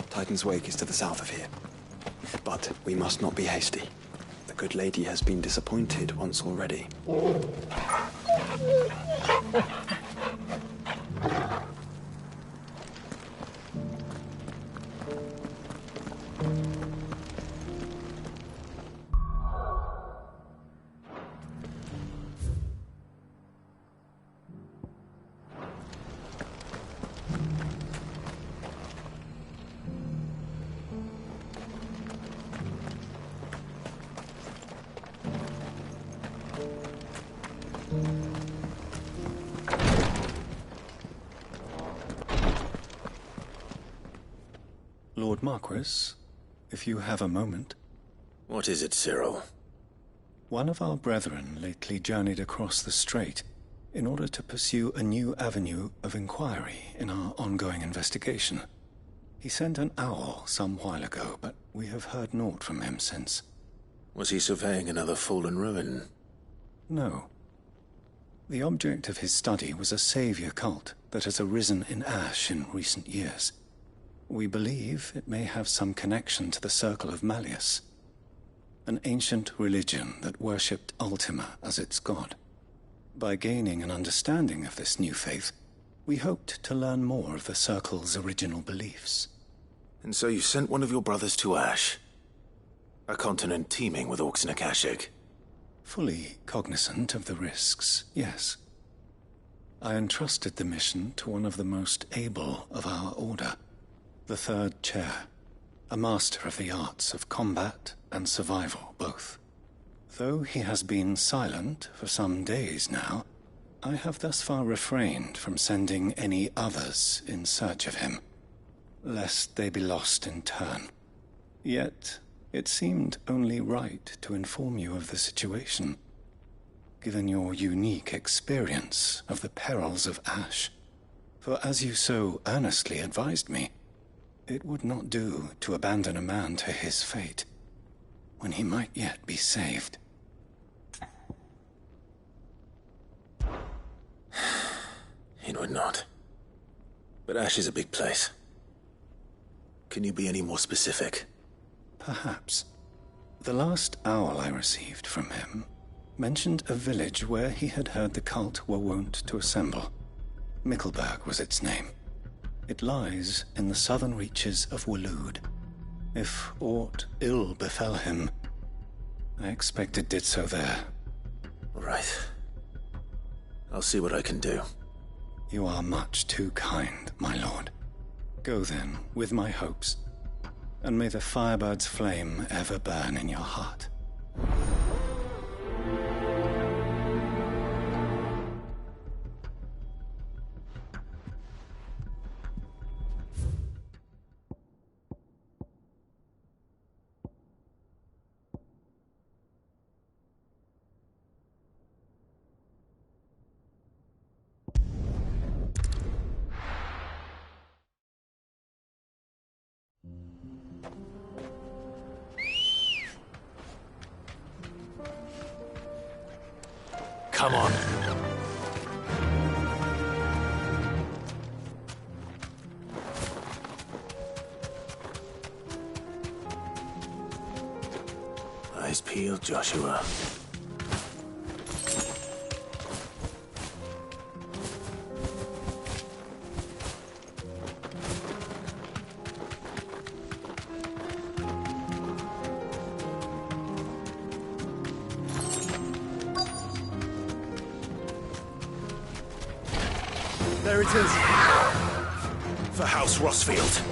Titan's Wake is to the south of here. But we must not be hasty. The good lady has been disappointed once already. Lord Marquis, if you have a moment. What is it, Cyril? One of our brethren lately journeyed across the strait in order to pursue a new avenue of inquiry in our ongoing investigation. He sent an owl some while ago, but we have heard naught from him since. Was he surveying another fallen ruin? No. The object of his study was a savior cult that has arisen in Ash in recent years. We believe it may have some connection to the Circle of Malleus, an ancient religion that worshipped Ultima as its god. By gaining an understanding of this new faith, we hoped to learn more of the Circle's original beliefs. And so you sent one of your brothers to Ash? A continent teeming with orcs and Akashic. Fully cognizant of the risks, yes. I entrusted the mission to one of the most able of our order, the Third Chair, a master of the arts of combat and survival both. Though he has been silent for some days now, I have thus far refrained from sending any others in search of him, lest they be lost in turn. Yet, it seemed only right to inform you of the situation, given your unique experience of the perils of Ash. For as you so earnestly advised me, it would not do to abandon a man to his fate, when he might yet be saved. It would not. But Ash is a big place. Can you be any more specific? Perhaps. The last owl I received from him mentioned a village where he had heard the cult were wont to assemble. Mickleburg was its name. It lies in the southern reaches of Waloed. If aught ill befell him, I expect it did so there. Right. I'll see what I can do. You are much too kind, my lord. Go then, with my hopes, and may the Firebird's flame ever burn in your heart. Come on. Eyes peeled, Joshua. There it is. For House Rossfield.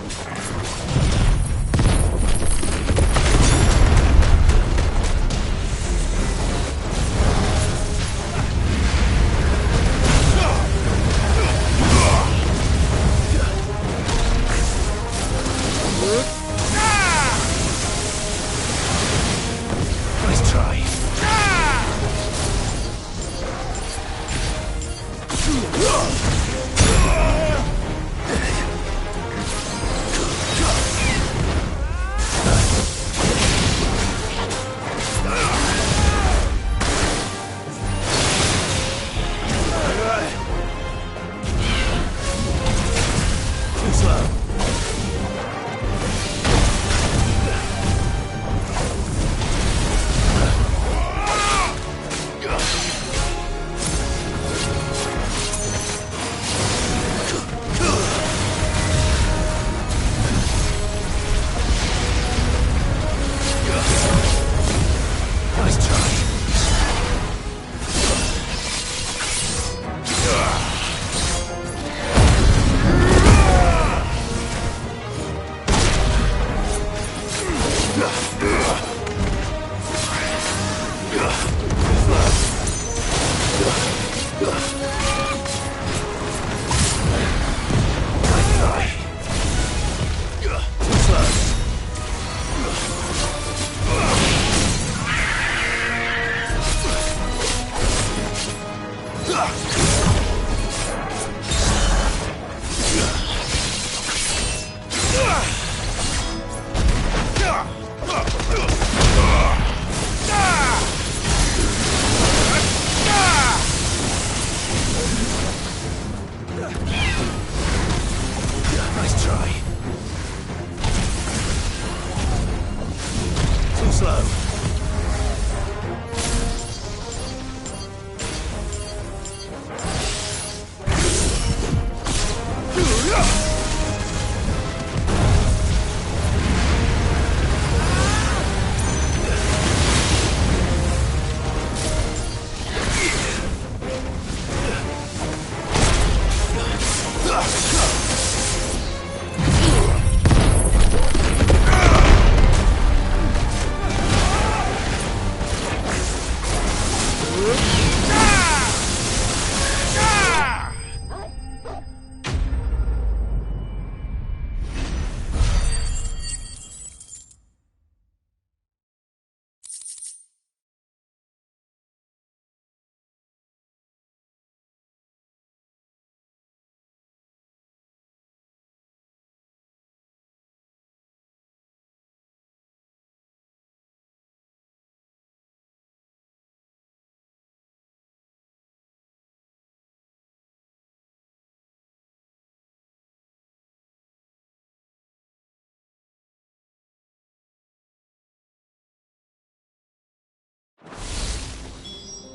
Nice try.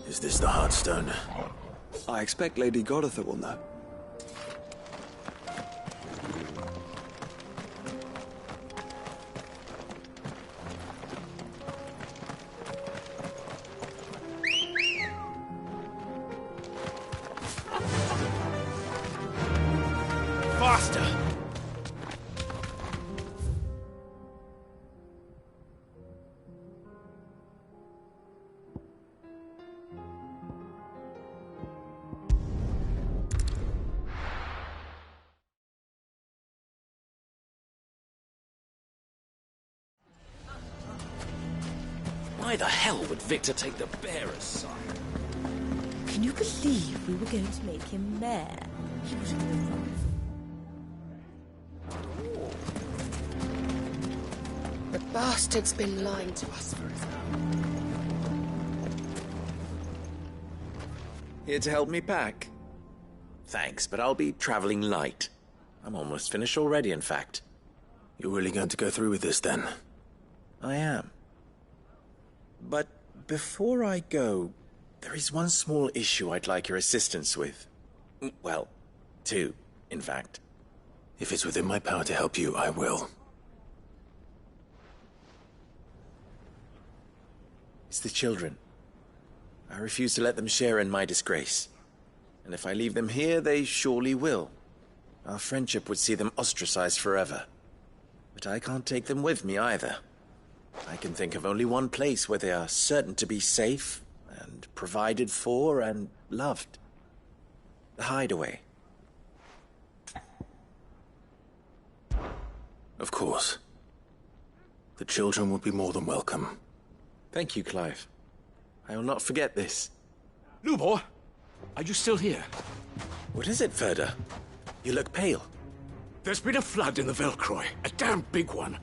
Is this the Heartstone? I expect Lady Godotha will know. Faster! Why the hell would Victor take the bearer's side? Can you believe we were going to make him mayor? He was going to run. The bastard's been lying to us for his Here to help me pack? Thanks, but I'll be traveling light. I'm almost finished already, in fact. You're really going to go through with this, then? I am. But before I go, there is one small issue I'd like your assistance with. Well, two, in fact. If it's within my power to help you, I will. It's the children. I refuse to let them share in my disgrace. And if I leave them here, they surely will. Our friendship would see them ostracized forever. But I can't take them with me either. I can think of only one place where they are certain to be safe and provided for and loved. The Hideaway. Of course. The children would be more than welcome. Thank you, Clive. I will not forget this. Lubor, are you still here? What is it, Ferda? You look pale. There's been a flood in the Velcroy, a damn big one.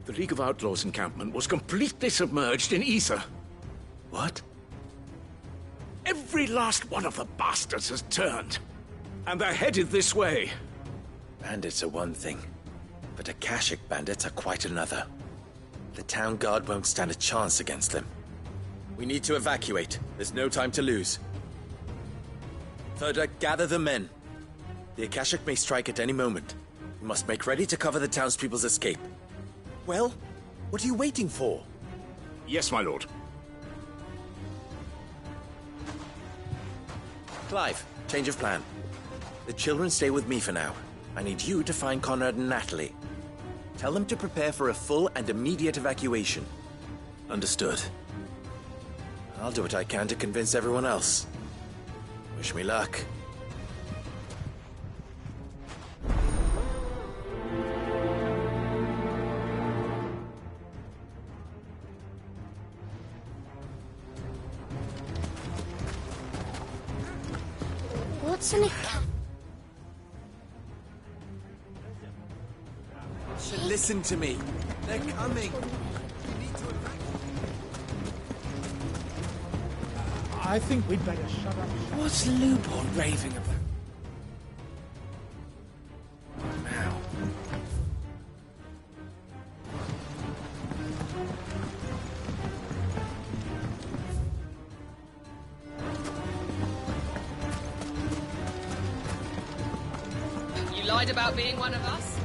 The League of Outlaws encampment was completely submerged in ether. What? Every last one of the bastards has turned. And they're headed this way. Bandits are one thing, but Akashic bandits are quite another. The town guard won't stand a chance against them. We need to evacuate. There's no time to lose. Ferda, gather the men. The Akashic may strike at any moment. We must make ready to cover the townspeople's escape. Well, what are you waiting for? Yes, my lord. Clive, change of plan. The children stay with me for now. I need you to find Conrad and Natalie. Tell them to prepare for a full and immediate evacuation. Understood. I'll do what I can to convince everyone else. Wish me luck. What's an Listen to me. They're coming. I think we'd better shut up. What's Lubor raving about? Now. You lied about being one of us?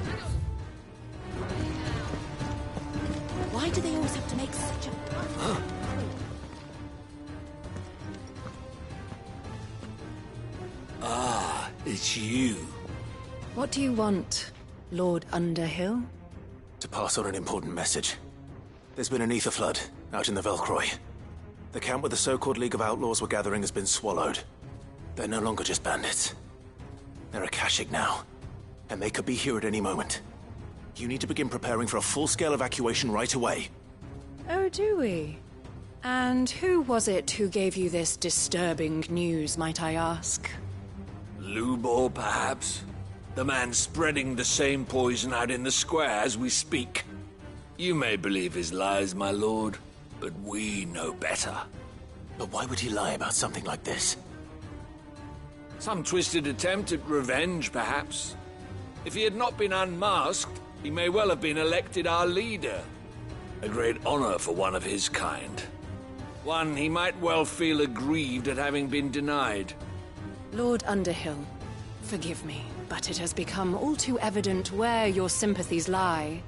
Why do they always have to make such a... Ah, it's you. What do you want, Lord Underhill? To pass on an important message. There's been an ether flood out in the Velcroy. The camp where the so-called League of Outlaws were gathering has been swallowed. They're no longer just bandits. They're Akashic now, and they could be here at any moment. You need to begin preparing for a full-scale evacuation right away. Oh, do we? And who was it who gave you this disturbing news, might I ask? Lubor, perhaps? The man spreading the same poison out in the square as we speak. You may believe his lies, my lord, but we know better. But why would he lie about something like this? Some twisted attempt at revenge, perhaps. If he had not been unmasked, he may well have been elected our leader. A great honor for one of his kind. One he might well feel aggrieved at having been denied. Lord Underhill, forgive me, but it has become all too evident where your sympathies lie.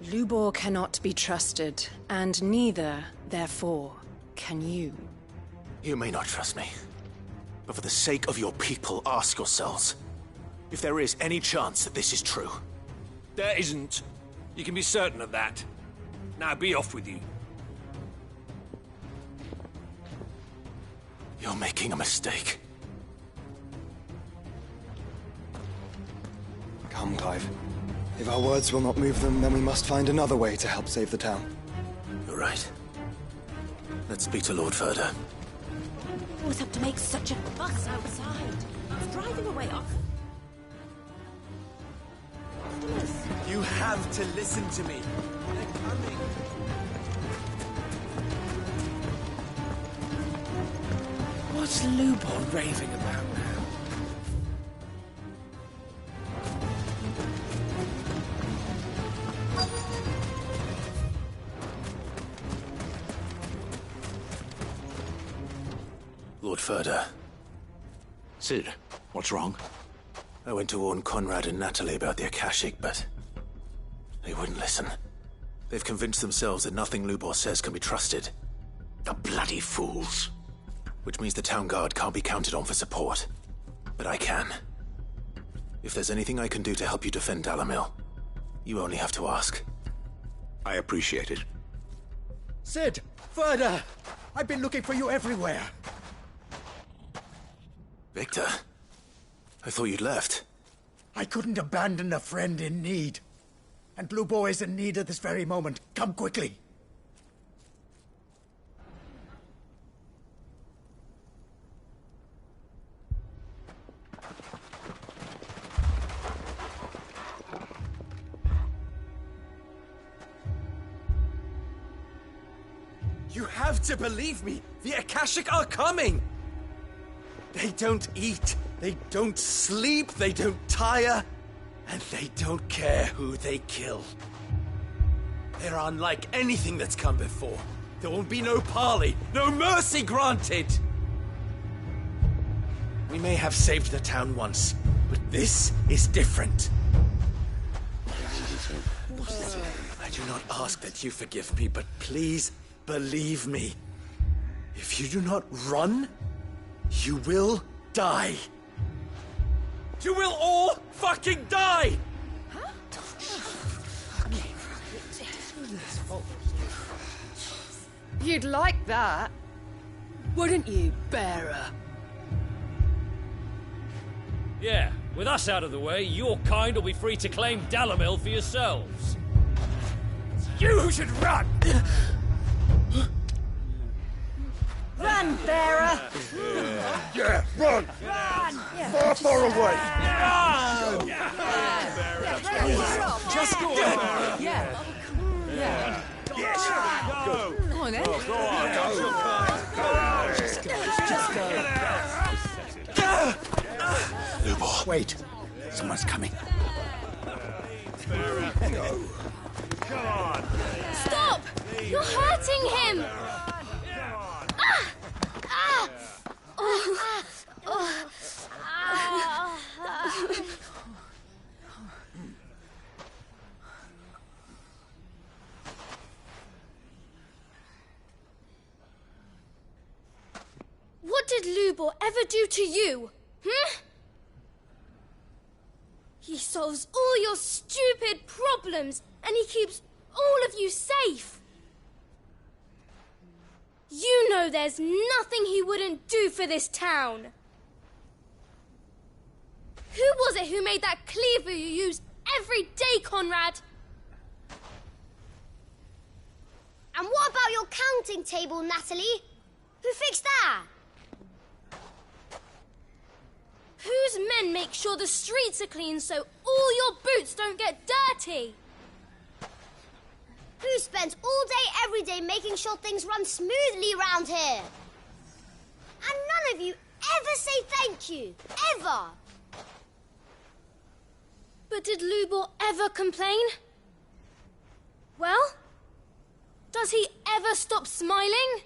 Lubor cannot be trusted, and neither, therefore, can you. You may not trust me, but for the sake of your people, ask yourselves if there is any chance that this is true. There isn't. You can be certain of that. Now be off with you. You're making a mistake. Come, Clive. If our words will not move them, then we must find another way to help save the town. You're right. Let's speak to Lord Ferda. Always have to make such a fuss outside. It's driving away off. You have to listen to me. They're coming. What's Lubor raving about now? Lord Ferda. Cid, what's wrong? I went to warn Conrad and Natalie about the Akashic, but they wouldn't listen. They've convinced themselves that nothing Lubor says can be trusted. The bloody fools. Which means the town guard can't be counted on for support. But I can. If there's anything I can do to help you defend Dalamil, you only have to ask. I appreciate it. Cid! Ferda! I've been looking for you everywhere. Victor, I thought you'd left. I couldn't abandon a friend in need. And Lubor is in need at this very moment. Come quickly. You have to believe me! The Akashic are coming! They don't eat, they don't sleep, they don't tire, and they don't care who they kill. They're unlike anything that's come before. There won't be no parley, no mercy granted! We may have saved the town once, but this is different. I do not ask that you forgive me, but please believe me. If you do not run, you will die. You will all fucking die! You'd like that, wouldn't you, bearer? Yeah, with us out of the way, your kind will be free to claim Dalamil for yourselves. It's you who should run! Run, bearer! Yeah, run! Run! Far, far away! Run! Just go on. Yeah. Yeah. Yes! Go! Go on then. Go on, go! Just go. Lubor. Wait. Someone's coming. Go! Come on! Stop! You're hurting him! What did Lubor ever do to you? He solves all your stupid problems, and he keeps all of you safe. You know there's nothing he wouldn't do for this town. Who was it who made that cleaver you use every day, Conrad? And what about your counting table, Natalie? Who fixed that? Whose men make sure the streets are clean so all your boots don't get dirty? Who spends all day, every day making sure things run smoothly around here? And none of you ever say thank you. Ever. But did Lubor ever complain? Well, does he ever stop smiling?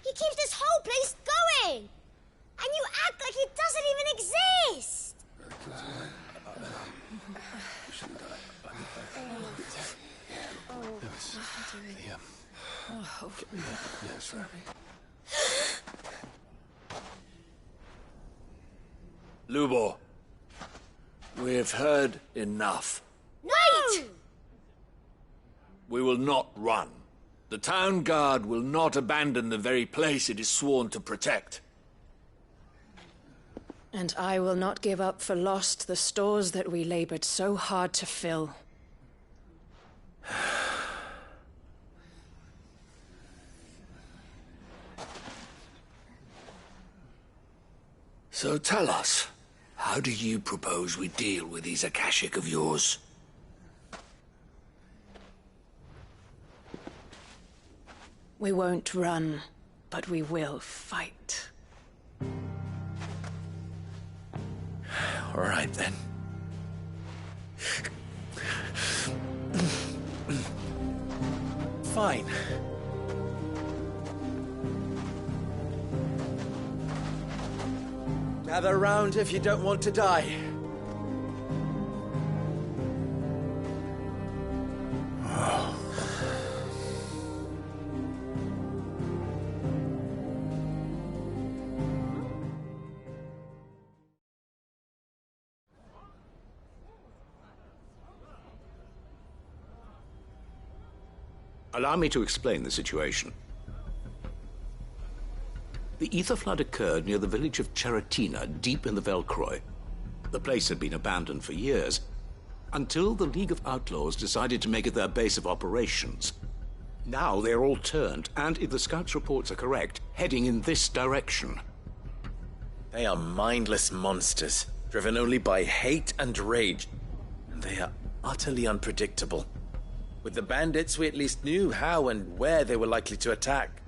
He keeps this whole place going! And you act like it doesn't even exist! Lubor, we have heard enough. Wait! We will not run. The town guard will not abandon the very place it is sworn to protect. And I will not give up for lost the stores that we labored so hard to fill. So tell us, how do you propose we deal with these Akashic of yours? We won't run, but we will fight. All right, then. Fine. Gather round if you don't want to die. Allow me to explain the situation. The ether flood occurred near the village of Cheratina, deep in the Velcroy. The place had been abandoned for years, until the League of Outlaws decided to make it their base of operations. Now they're all turned, and if the scouts' reports are correct, heading in this direction. They are mindless monsters, driven only by hate and rage. And they are utterly unpredictable. With the bandits, we at least knew how and where they were likely to attack.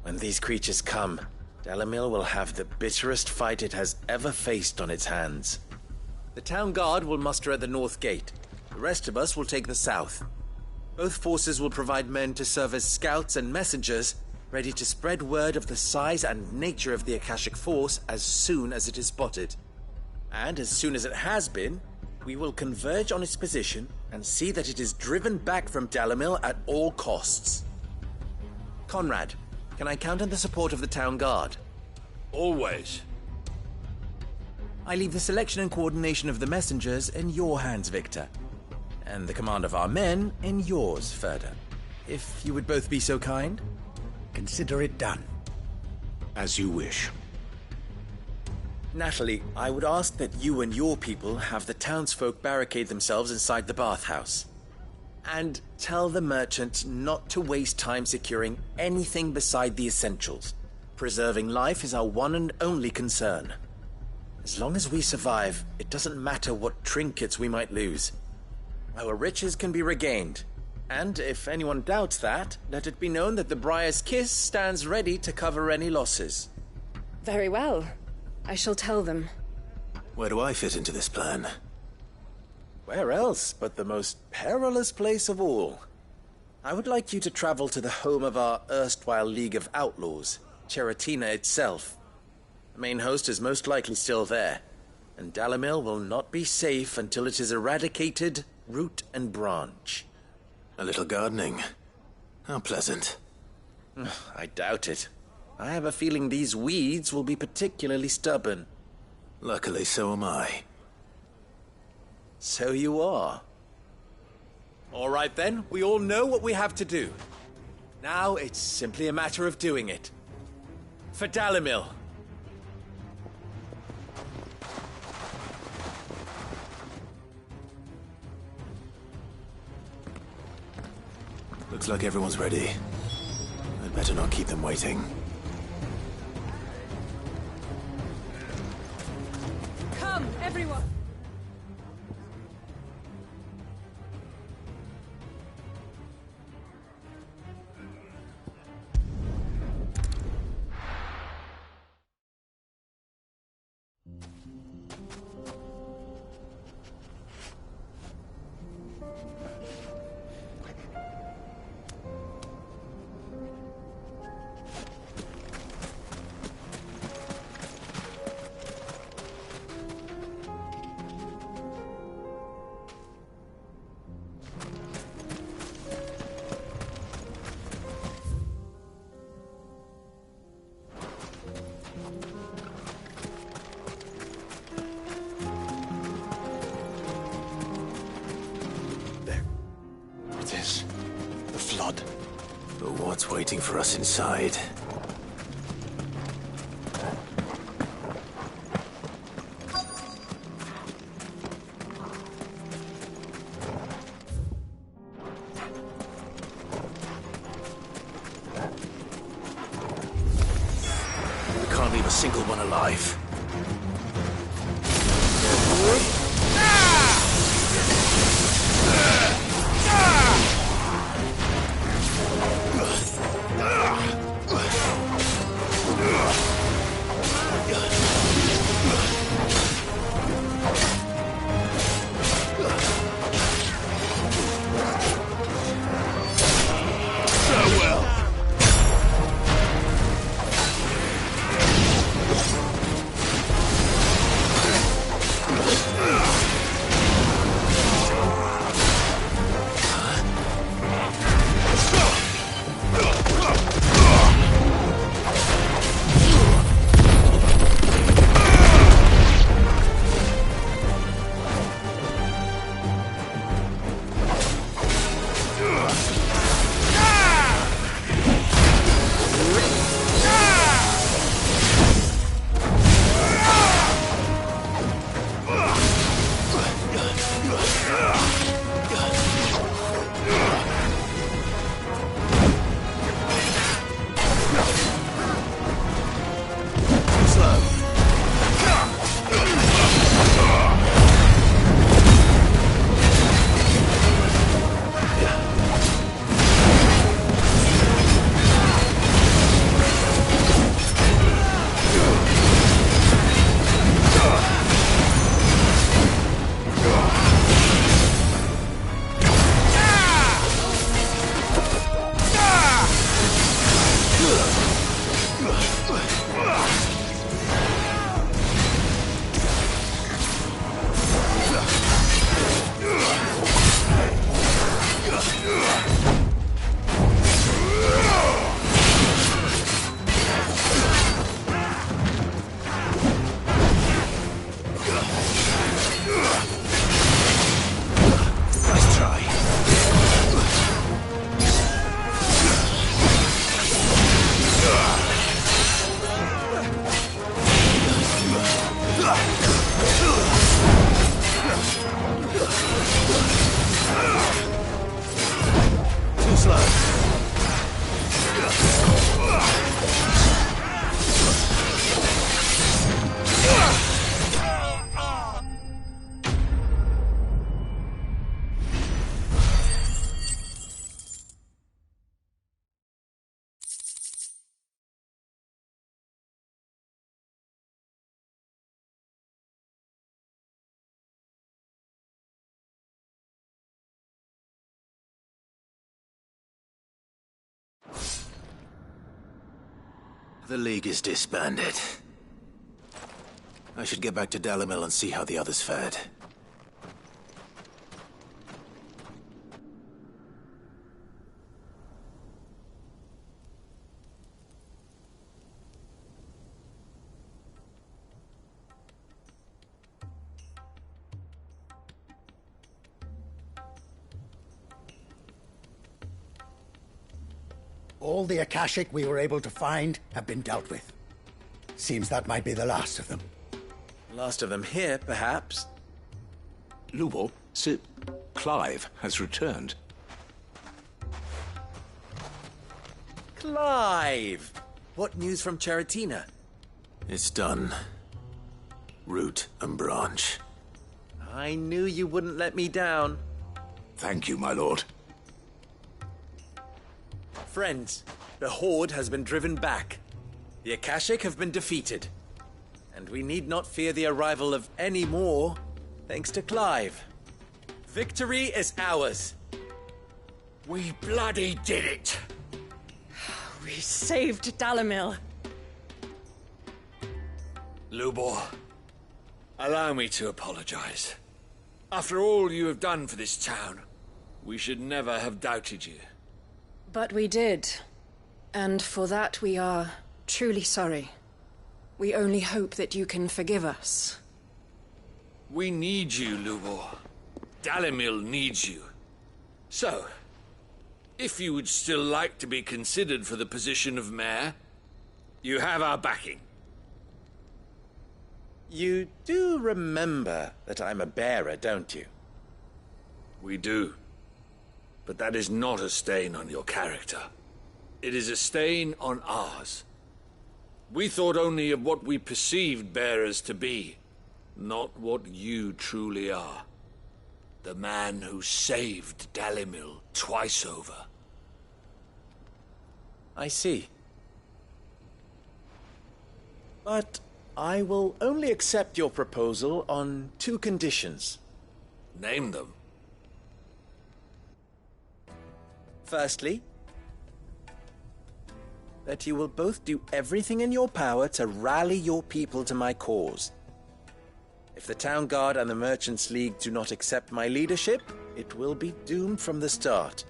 When these creatures come, Dalamil will have the bitterest fight it has ever faced on its hands. The town guard will muster at the north gate. The rest of us will take the south. Both forces will provide men to serve as scouts and messengers, ready to spread word of the size and nature of the Akashic force as soon as it is spotted. And as soon as it has been, we will converge on its position and see that it is driven back from Dalamil at all costs. Conrad, can I count on the support of the town guard? Always. I leave the selection and coordination of the messengers in your hands, Victor. And the command of our men in yours, Ferda. If you would both be so kind. Consider it done. As you wish. Natalie, I would ask that you and your people have the townsfolk barricade themselves inside the bathhouse. And tell the merchant not to waste time securing anything beside the essentials. Preserving life is our one and only concern. As long as we survive, it doesn't matter what trinkets we might lose. Our riches can be regained. And if anyone doubts that, let it be known that the Briar's Kiss stands ready to cover any losses. Very well. I shall tell them. Where do I fit into this plan? Where else but the most perilous place of all? I would like you to travel to the home of our erstwhile League of Outlaws, Cheratina itself. The main host is most likely still there, and Dalamil will not be safe until it is eradicated, root and branch. A little gardening. How pleasant. I doubt it. I have a feeling these weeds will be particularly stubborn. Luckily, so am I. So you are. All right then, we all know what we have to do. Now it's simply a matter of doing it. For Dalamil. Looks like everyone's ready. I'd better not keep them waiting. Come, everyone! it is. The flood. But what's waiting for us inside? We can't leave a single one alive. The League is disbanded. I should get back to Dalimil and see how the others fared. All the Akashic we were able to find have been dealt with. Seems that might be the last of them. Last of them here, perhaps. Lubor, Sir Clive has returned. Clive! What news from Charatina? It's done. Root and branch. I knew you wouldn't let me down. Thank you, my lord. Friends, the Horde has been driven back. The Akashic have been defeated. And we need not fear the arrival of any more, thanks to Clive. Victory is ours. We bloody did it! We saved Dalimil. Lubor, allow me to apologize. After all you have done for this town, we should never have doubted you. But we did. And for that we are truly sorry. We only hope that you can forgive us. We need you, Lubor. Dalimil needs you. So, If you would still like to be considered for the position of mayor, you have our backing. You do remember that I'm a bearer, don't you? We do. But that is not a stain on your character. It is a stain on ours. We thought only of what we perceived bearers to be, not what you truly are. The man who saved Dalimil twice over. I see. But I will only accept your proposal on 2 conditions. Name them. Firstly, that you will both do everything in your power to rally your people to my cause. If the Town Guard and the Merchants League do not accept my leadership, it will be doomed from the start.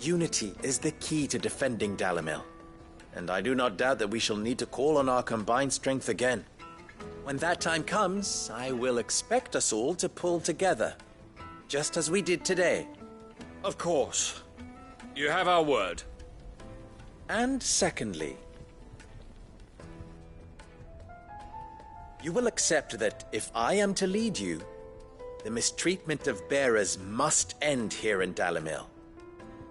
Unity is the key to defending Dalimil, and I do not doubt that we shall need to call on our combined strength again. When that time comes, I will expect us all to pull together, just as we did today. Of course. You have our word. And secondly, you will accept that if I am to lead you, the mistreatment of bearers must end here in Dalimil.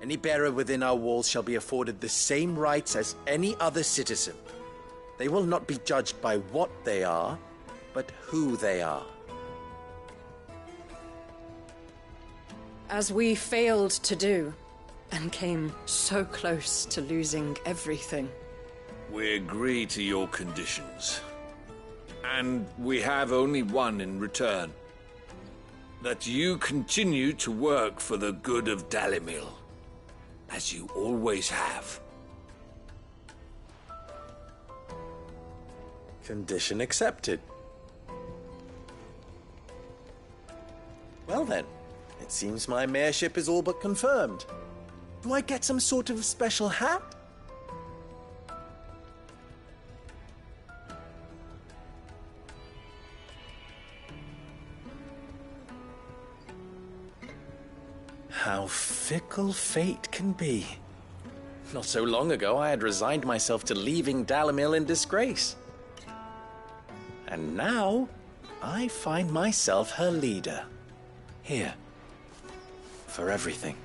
Any bearer within our walls shall be afforded the same rights as any other citizen. They will not be judged by what they are, but who they are. As we failed to do, and came so close to losing everything. We agree to your conditions. And we have only one in return. That you continue to work for the good of Dalimil, as you always have. Condition accepted. Well then, it seems my mayorship is all but confirmed. Do I get some sort of special hat? How fickle fate can be. Not so long ago, I had resigned myself to leaving Dalimil in disgrace. And now, I find myself her leader. Here. For everything.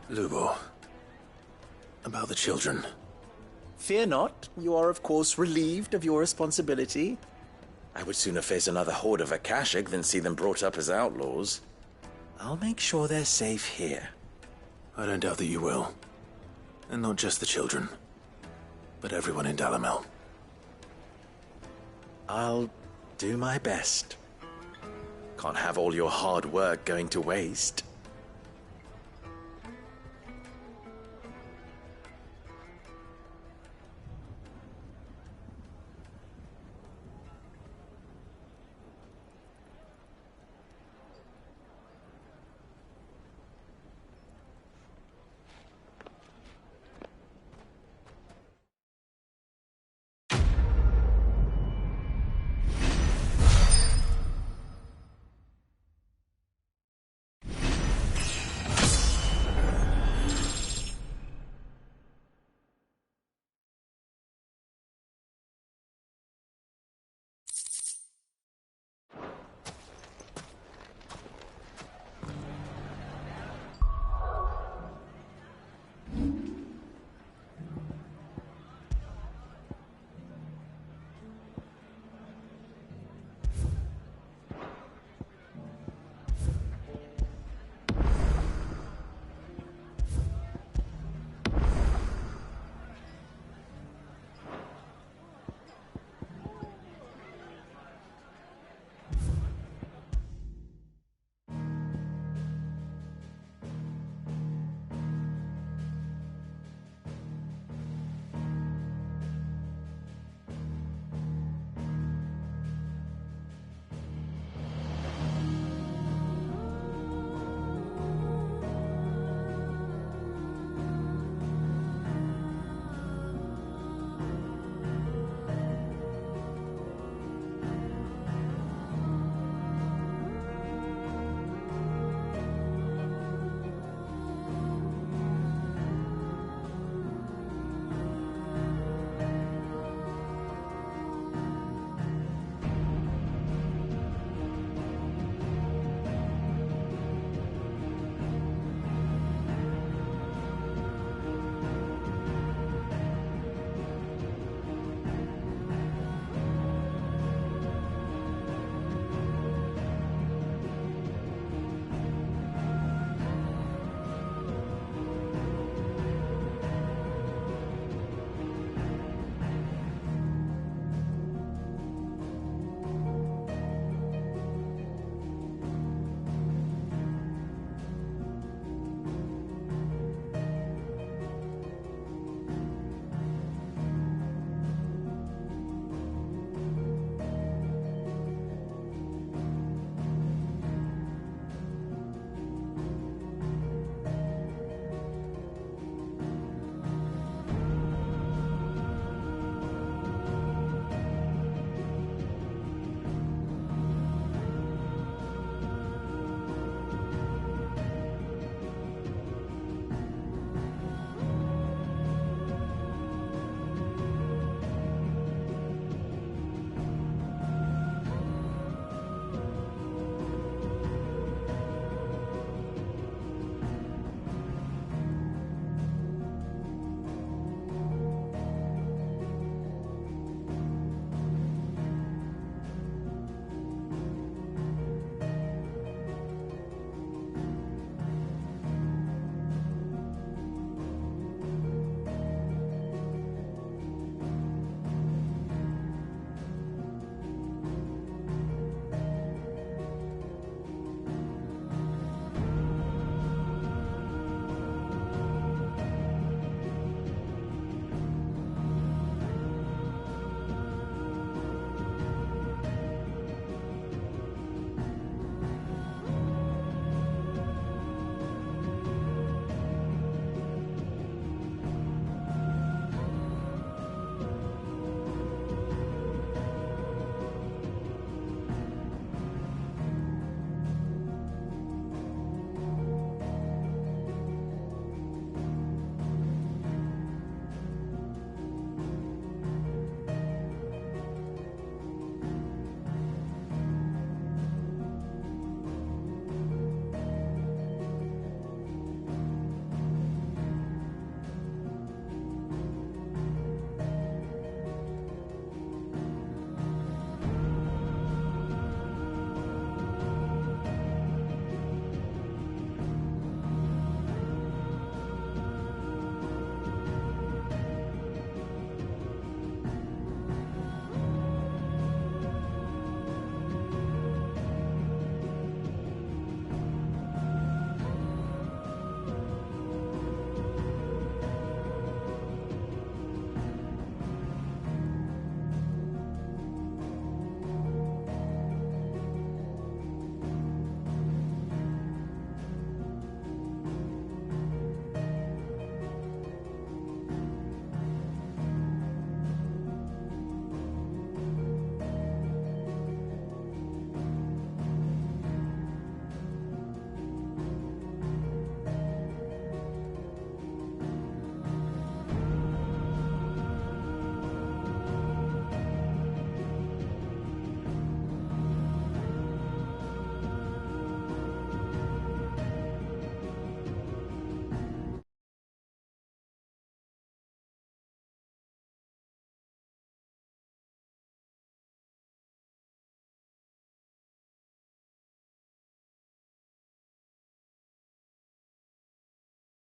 Lubo, about the children. Fear not, you are of course relieved of your responsibility. I would sooner face another horde of Akashic than see them brought up as outlaws. I'll make sure they're safe here. I don't doubt that you will. And not just the children, but everyone in Dalimil. I'll do my best. Can't have all your hard work going to waste.